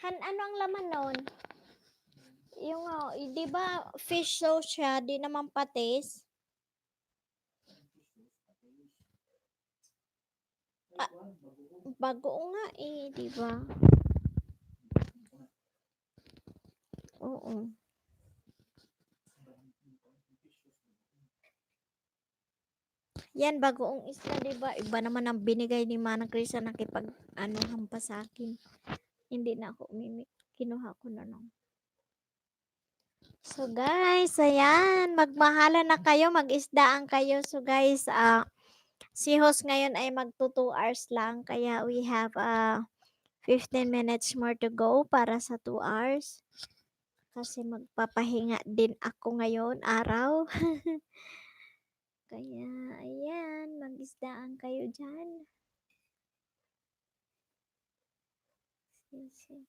Ano ang laman nun? Yung, di ba fish sauce siya, di naman patis? Ah, bagoong nga eh, di ba? Oo. Yan, bagoong isla, di ba? Iba naman ang binigay ni Manang Krisa nakipag, hampa sa akin. Hindi na ako umimik. Kinuha ko na lang. So guys, ayan, magmahala na kayo, mag-isdaan kayo. So guys, si host ngayon ay magto 2 hours lang, kaya we have 15 minutes more to go para sa 2 hours. Kasi magpapahinga din ako ngayon, araw. Kaya, ayan, mag-isdaan kayo dyan. Sisi.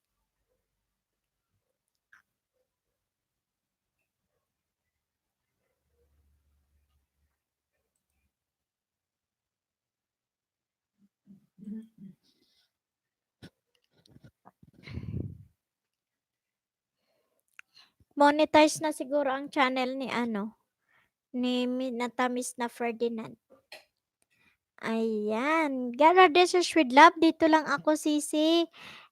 Monetize na siguro ang channel ni ni Natamis na Ferdinand. Ayan. Gara Dishes with Love. Dito lang ako, Sisi.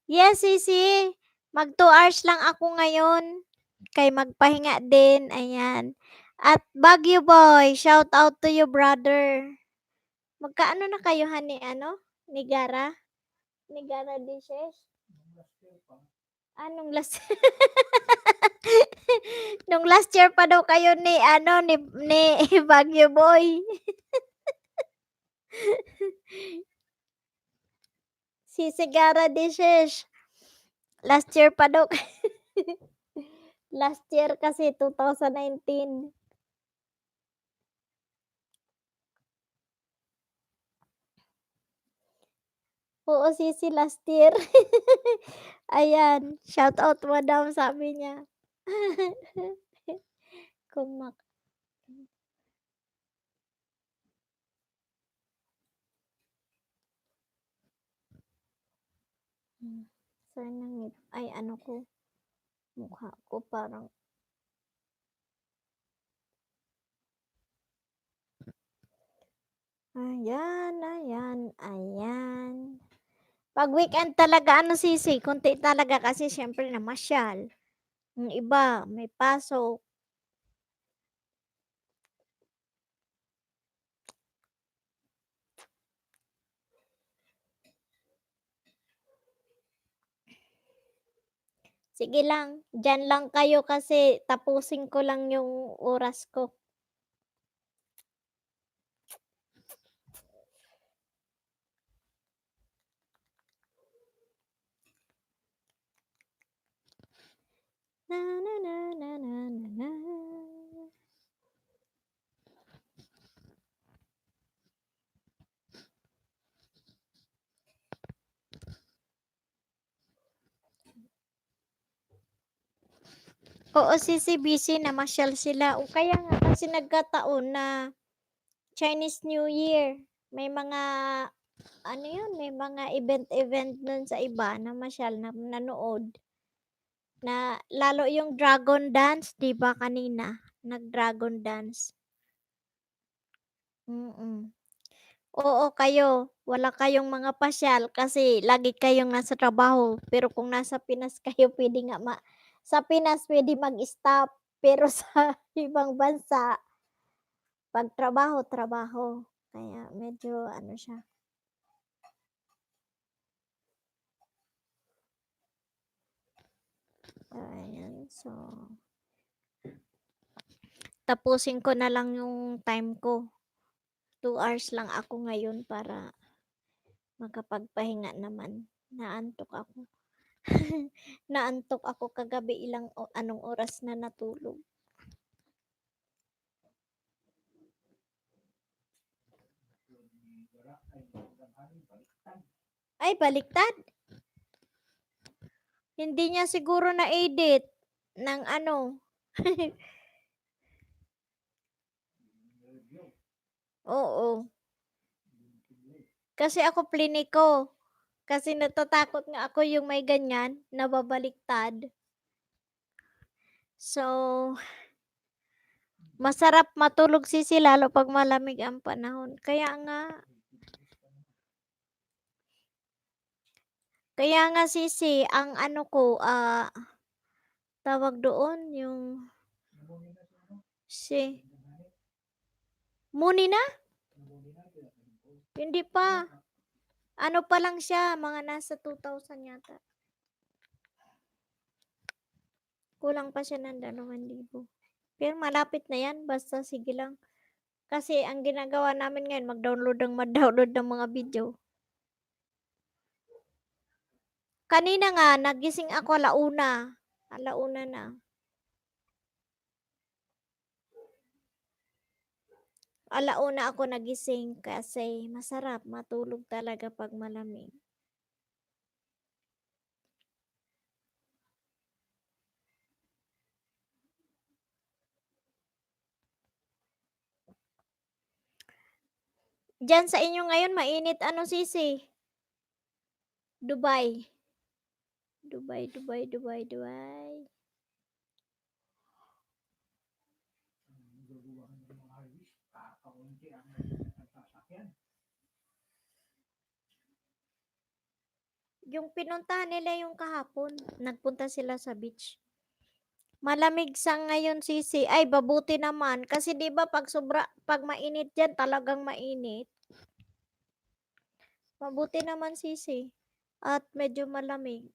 Yes, Sisi. Mag 2 hours lang ako ngayon. Kay magpahinga din. Ayan. At Baguio Boy, shout out to you, brother. Magkaano na kayo, ni Ni Gara? Ni Gara Dishes? Anong last Nung last year pa daw kayo ni Baguio Boy. Si Sigara Dishes. Last year pa daw. Last year kasi 2019. Oo, Sisi, last year. Ayan, shout out madam, sabi niya. Kumak. Sana ay ano ko, mukha ko parang ayan, ayan, ayan. Pag weekend talaga Sisi, konti talaga kasi siyempre namasyal. Yung iba may pasok. Sige lang, diyan lang kayo kasi tapusin ko lang yung oras ko. Na na na na na na na. Oo, Sisi, busy namasyal sila. O kaya nga kasi nagkataon na Chinese New Year. May mga may mga event nun sa iba na masyal na nanood. Na lalo yung dragon dance, 'di ba kanina? Nag-dragon dance. Mm. Oo, kayo. Wala kayong mga pasyal kasi lagi kayong nasa trabaho. Pero kung nasa Pinas kayo, pwede nga sa Pinas pwede mag-stop. Pero sa ibang bansa, pag trabaho, trabaho. Kaya medyo siya. Ayan, so tapusin ko na lang yung time ko. 2 hours lang ako ngayon para makapagpahinga naman. Naantok ako. Naantok ako kagabi anong oras na natulog. Ay, baliktad. Hindi niya siguro na-edit ng Oo. Kasi ako pliniko. Kasi natatakot nga ako yung may ganyan, nababaliktad. So, masarap matulog sisi lalo 'pag malamig ang panahon. Kaya nga sisi ang ano ko, tawag doon yung si Muni na? Hindi pa. Ano pa lang siya, mga nasa 2,000 yata. Kulang pa siya ng 2,000. Pero malapit na yan, basta sige lang. Kasi ang ginagawa namin ngayon, mag-download ng mga video. Kanina nga, nagising ako 1:00. 1:00 na. 1:00 ako nagising kasi masarap matulog talaga 'pag malamig. Diyan sa inyo ngayon mainit ano sisi? Dubai. Dubai. Yung pinuntahan nila yung kahapon, nagpunta sila sa beach. Malamig sa ngayon sisi, ay mabuti naman kasi 'di ba 'pag mainit diyan talagang mainit. Mabuti naman sisi at medyo malamig.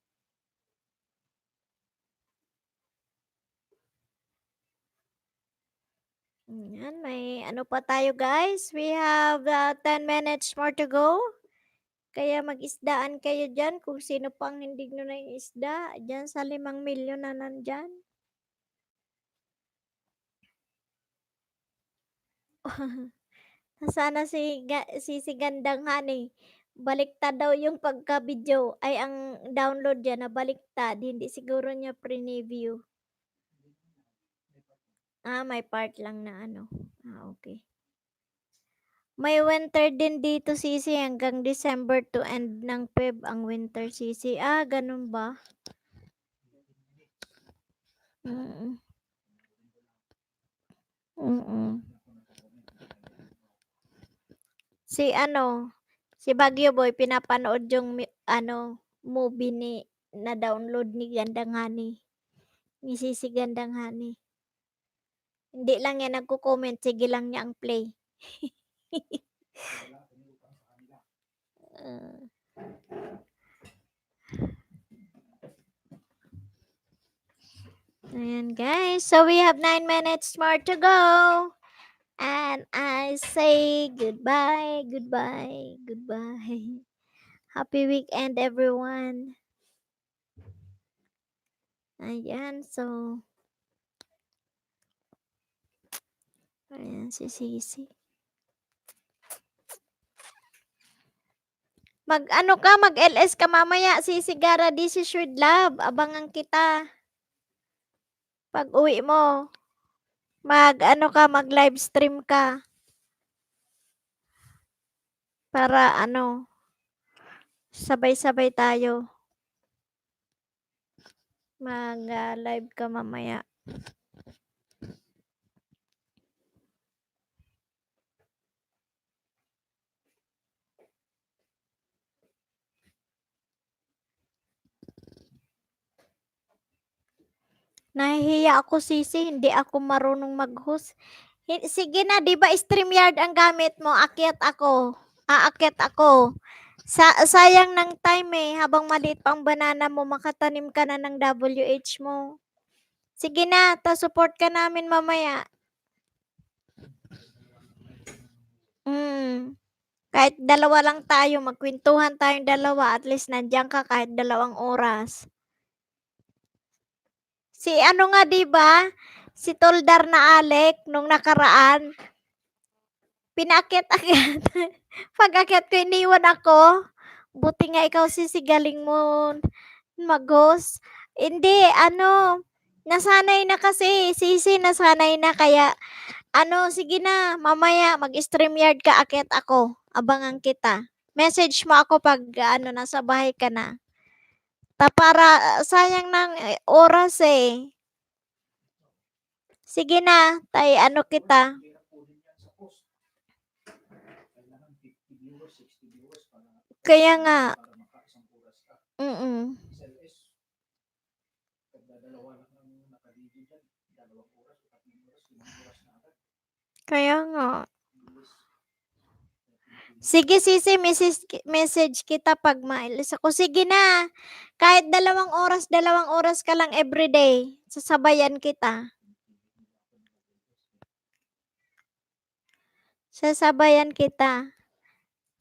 Yan, may ano pa tayo guys, we have 10 minutes more to go. Kaya mag-isdaan kayo dyan kung sino pang hindi nyo na yung isda, dyan sa 5 milyon na nandyan. Sana si Gandang Hani, baliktad daw yung pagka-video, ay ang download niya nabaliktad, hindi siguro niya preview. May part lang na ano. Okay. May winter din dito sisi hanggang December to end ng Feb ang winter sisi. Ganun ba? Mm. Mm. Si Baguio Boy pinapanood yung movie na download ni Gandang Hani. Ni Sisi Gandang Hani. Hindi lang yan nagko-comment, sige lang niya ang play. Ayan guys, so we have 9 minutes more to go. And I say goodbye. Happy weekend everyone. Ayan, so ayan si Sisi. Mag-LS ka mamaya, Sisi Gara, this is your love. Abangan kita. Pag uwi mo, mag-live stream ka. Para sabay-sabay tayo. Mag-live ka mamaya. Nahihiya ako sisi, hindi ako marunong mag-host. Sige na, 'di ba StreamYard ang gamit mo? Aakyat ako. Sayang ng time habang maliit pang banana mo, makatanim ka na ng WH mo. Sige na, support ka namin mamaya. Kahit dalawa lang tayo, magkwentuhan tayong dalawa, at least nandiyan ka kahit 2 oras. Si 'di ba? Si Toldar na Alec nung nakaraan. Pinaakyat-akyat. Pag-akyat ko iniwan ako. Buti nga ikaw sisi galing mo mag-host. Hindi nasanay na kasi, sisi nasanay na kaya Ano, sige na, mamaya mag-StreamYard ka, akyat ako. Abangan kita. Message mo ako pag ano, nasa bahay ka na. Para sayang ng oras eh. Sige na, ano kita. Kaya nga. Mm. Kaya nga. Sige, Sisi, message kita pag maalis ako. Sige na. Kahit 2 oras ka lang everyday. Sasabayan kita. Sasabayan kita.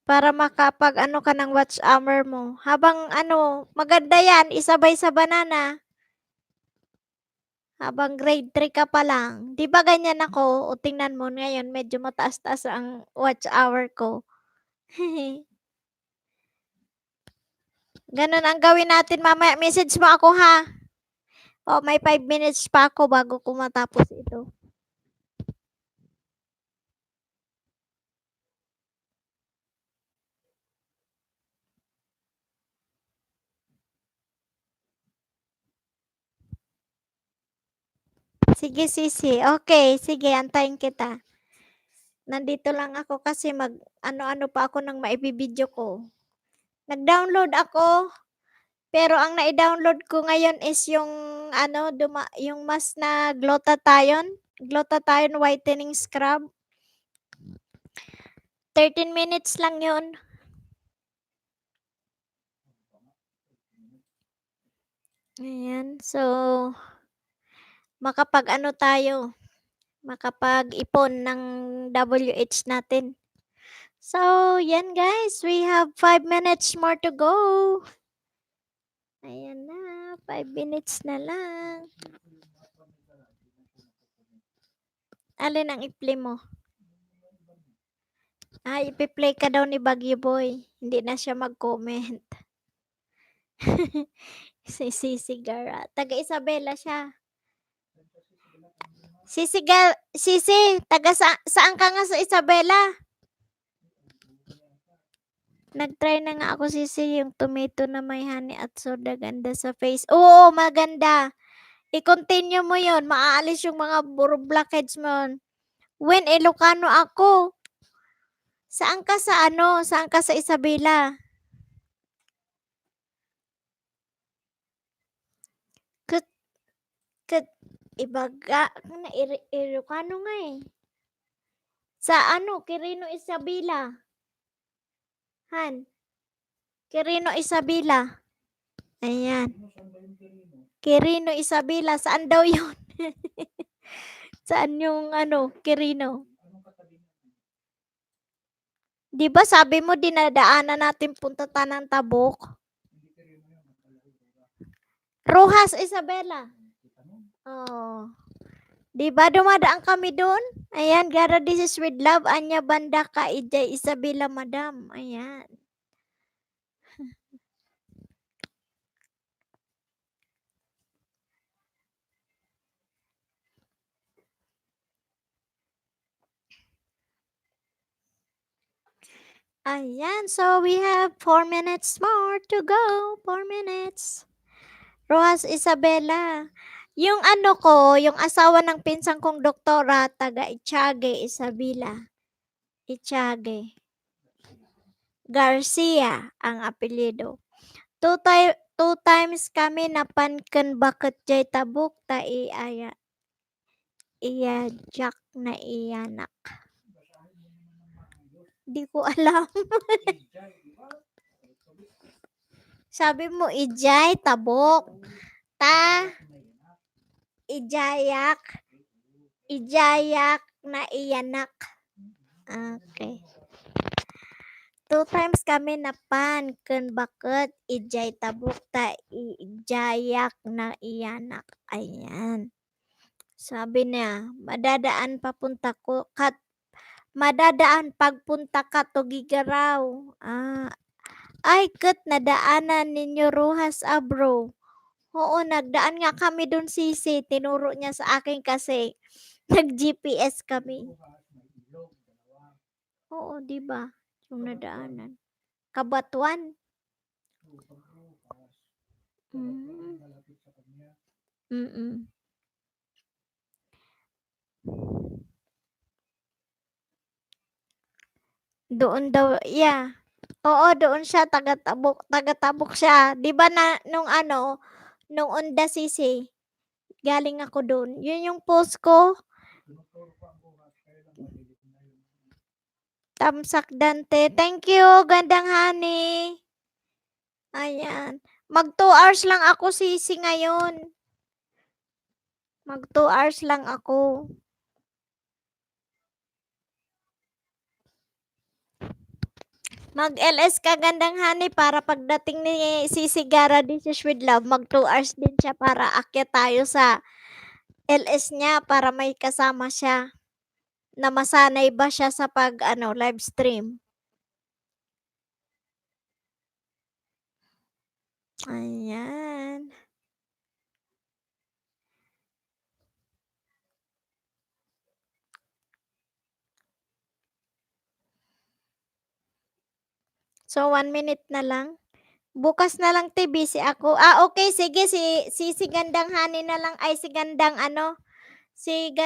Para makapag ano ka ng watch hour mo. Habang ano, maganda yan, isabay sa banana. Habang grade 3 ka pa lang. 'Di ba ganyan ako? O tingnan mo ngayon medyo mataas-taas ang watch hour ko. Ganun ang gawin natin mamaya. Message mo ako ha. O may 5 minutes pa ako bago ko matapos ito. Sige, Sisi. Okay, sige, antayin kita. Nandito lang ako kasi ano-ano pa ako ng maibibideo ko. Nag-download ako, pero ang nai-download ko ngayon is yung ano, yung mas na glutathione whitening scrub. 13 minutes lang yun. Ayan, so makapag-ano tayo, makapag-ipon ng WH natin. So, yan guys, we have 5 minutes more to go. Ayan na, 5 minutes na lang. Alin ang i-play mo? Ipi-play ka daw ni Bagyo Boy. Hindi na siya mag-comment. Si Sisi Gara. Taga Isabela siya. Sisi, saan ka nga sa Isabela? Nag-try na nga ako, Sisi, yung tomato na may honey at soda, ganda sa face. Oo, maganda. I-continue mo yon, maaalis yung mga blackheads mo. When Ilocano ako. Saan ka sa ano? Saan ka sa Isabela? Ibaga, Ilocano nga eh. Sa ano, Quirino Isabela. Han. Quirino Isabela. Ayan. Quirino Isabela. Saan daw yun? Saan yung ano, Quirino? Di ba sabi mo dinadaanan natin punta Tanang Tabok? Rojas Isabela. Oh. Di ba dumadaan kami doon? Ayan, Gara, this is with love. Anya Banda ka, Ijay Isabela, madam. Ayan. Ayan, so we have 4 minutes more to go. 4 minutes. Rojas Isabela. Yung ano ko, yung asawa ng pinsang kong doktora, taga Itiague, Isabela. Itiague. Garcia ang apelyido. Two times kami napanken bakit jay tabuk ta iya Jack na iyanak. Di ko alam. Sabi mo ijay tabok ta ijayak na iyanak. Okay. 2 times kami napanken bakit ijay tabuk ta ijayak na iyanak. Ayan. Sabi niya, madadaan pagpunta ka to Gigaraw. Ay, kat nadaanan ninyo Rojas bro. Oo, nagdaan nga kami dun, Sisi. Tinuro niya sa akin kasi Nag-GPS kami. Oo, 'di ba? Yung nadaanan. Kabatwan. Hmm. Mm. Doon daw oo, doon siya taga-Tabuk siya. 'Di ba nung ano, nung Onda Sisi, galing ako dun. Yun yung post ko. Tamsak Dante. Thank you, gandang honey. Ayan. Mag 2 hours lang ako Sisi ngayon. Mag 2 hours lang ako. Mag-LS ka gandang honey para pagdating ni Sisi Gara This is with Love, mag 2 hours din siya para akyat tayo sa LS niya para may kasama siya. Na masanay ba siya sa pag-ano, live stream. Ayan. So, 1 minute na lang. Bukas na lang 'te, busy ako. Okay sige si Gandang Honey na lang ay si Gandang ano, si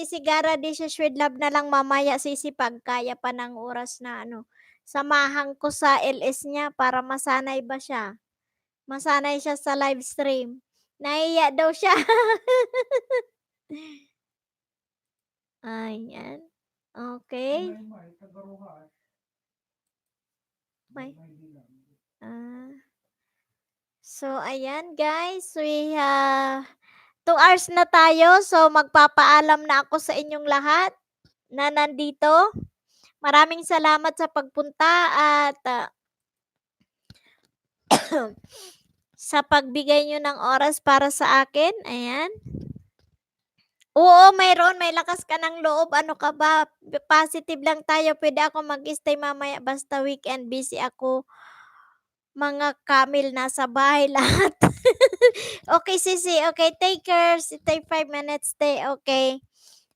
Sigara Dishes with Love na lang mamaya Sisi pag kaya pa ng oras na ano. Samahan ko sa LS niya para masanay ba siya. Masanay siya sa live stream. Nahiya daw siya. Ayan. Okay. May ah. So, ayan guys, we 2 hours na tayo. So, magpapaalam na ako sa inyong lahat na nandito. Maraming salamat sa pagpunta at sa pagbigay niyo ng oras para sa akin. Ayan. Oo, mayroon. May lakas ka ng loob. Ano ka ba? Positive lang tayo. Pwede ako mag-stay mamaya. Basta weekend busy ako. Mga kamil nasa bahay lahat. Okay, Sisi. Okay, take care. Stay 5 minutes. Stay okay.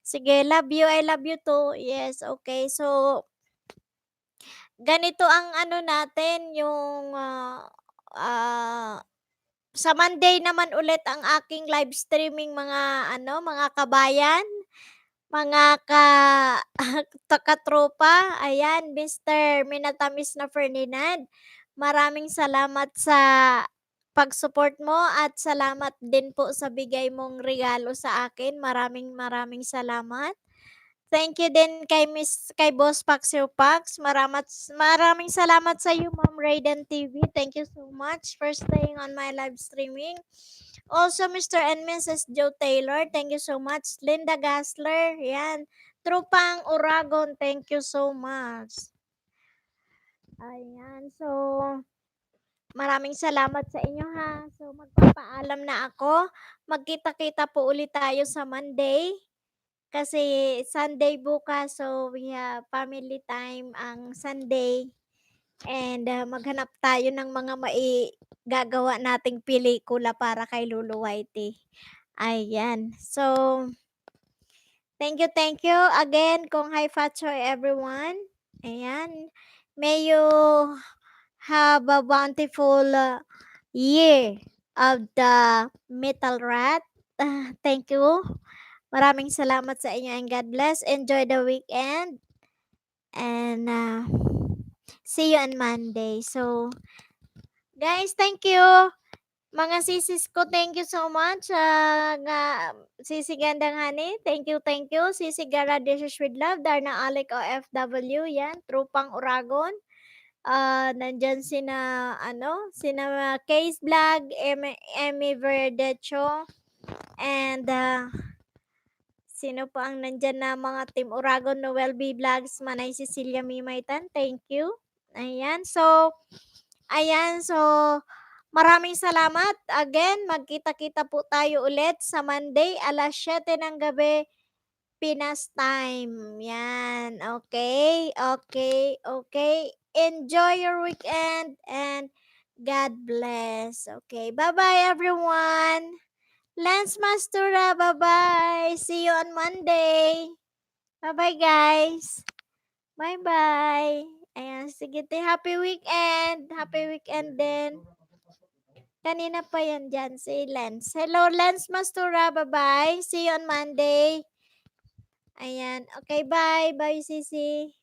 Sige, love you. I love you too. Yes, okay. So, ganito ang ano natin, yung sa Monday naman ulit ang aking live streaming mga ano, mga kabayan, mga katropa. Ayan, Mr. Minatamis na Ferdinand. Maraming salamat sa pag-support mo at salamat din po sa bigay mong regalo sa akin. Maraming salamat. Thank you din kay Boss Paxio Pax. Maraming salamat sa iyo, Ma'am Raiden TV. Thank you so much for staying on my live streaming. Also, Mr. and Mrs. Joe Taylor, thank you so much. Linda Gasler, yan. Trupang Uragon, thank you so much. Ayan, so maraming salamat sa inyo ha. So magpapaalam na ako. Magkita-kita po ulit tayo sa Monday. Kasi Sunday bukas, so we have family time ang Sunday. And maghanap tayo ng mga gagawa nating pelikula para kay Lulu Whitey. Ayan. So, thank you again kung hi Fatsoy everyone. Ayan. May you have a bountiful year of the Metal Rat. Thank you. Maraming salamat sa inyo and God bless. Enjoy the weekend. And see you on Monday. So, guys, thank you. Mga sisis ko, thank you so much. Sisi Gandang Honey, thank you. Sisi Gara Dishes with Love, Darna Alec OFW, yan, Trupang Uragon. Nandyan sina Case Vlog, Emmy Verdecho, and sino pa ang nandyan na mga Team Uragon, Noel B. Vlogs, Manay Cecilia Mimaytan, thank you. Ayan, so, maraming salamat. Again, magkita-kita po tayo ulit sa Monday, alas 7 ng gabi, Pinas time. Yan, okay. Enjoy your weekend and God bless. Okay, bye-bye everyone. Lance Mastura, bye-bye. See you on Monday. Bye-bye, guys. Bye-bye. Ayan, sige te. Happy weekend. Happy weekend din. Kanina pa yan dyan, si Lance. Hello, Lance Mastura. Bye-bye. See you on Monday. Ayan. Okay, bye. Bye, Sisi.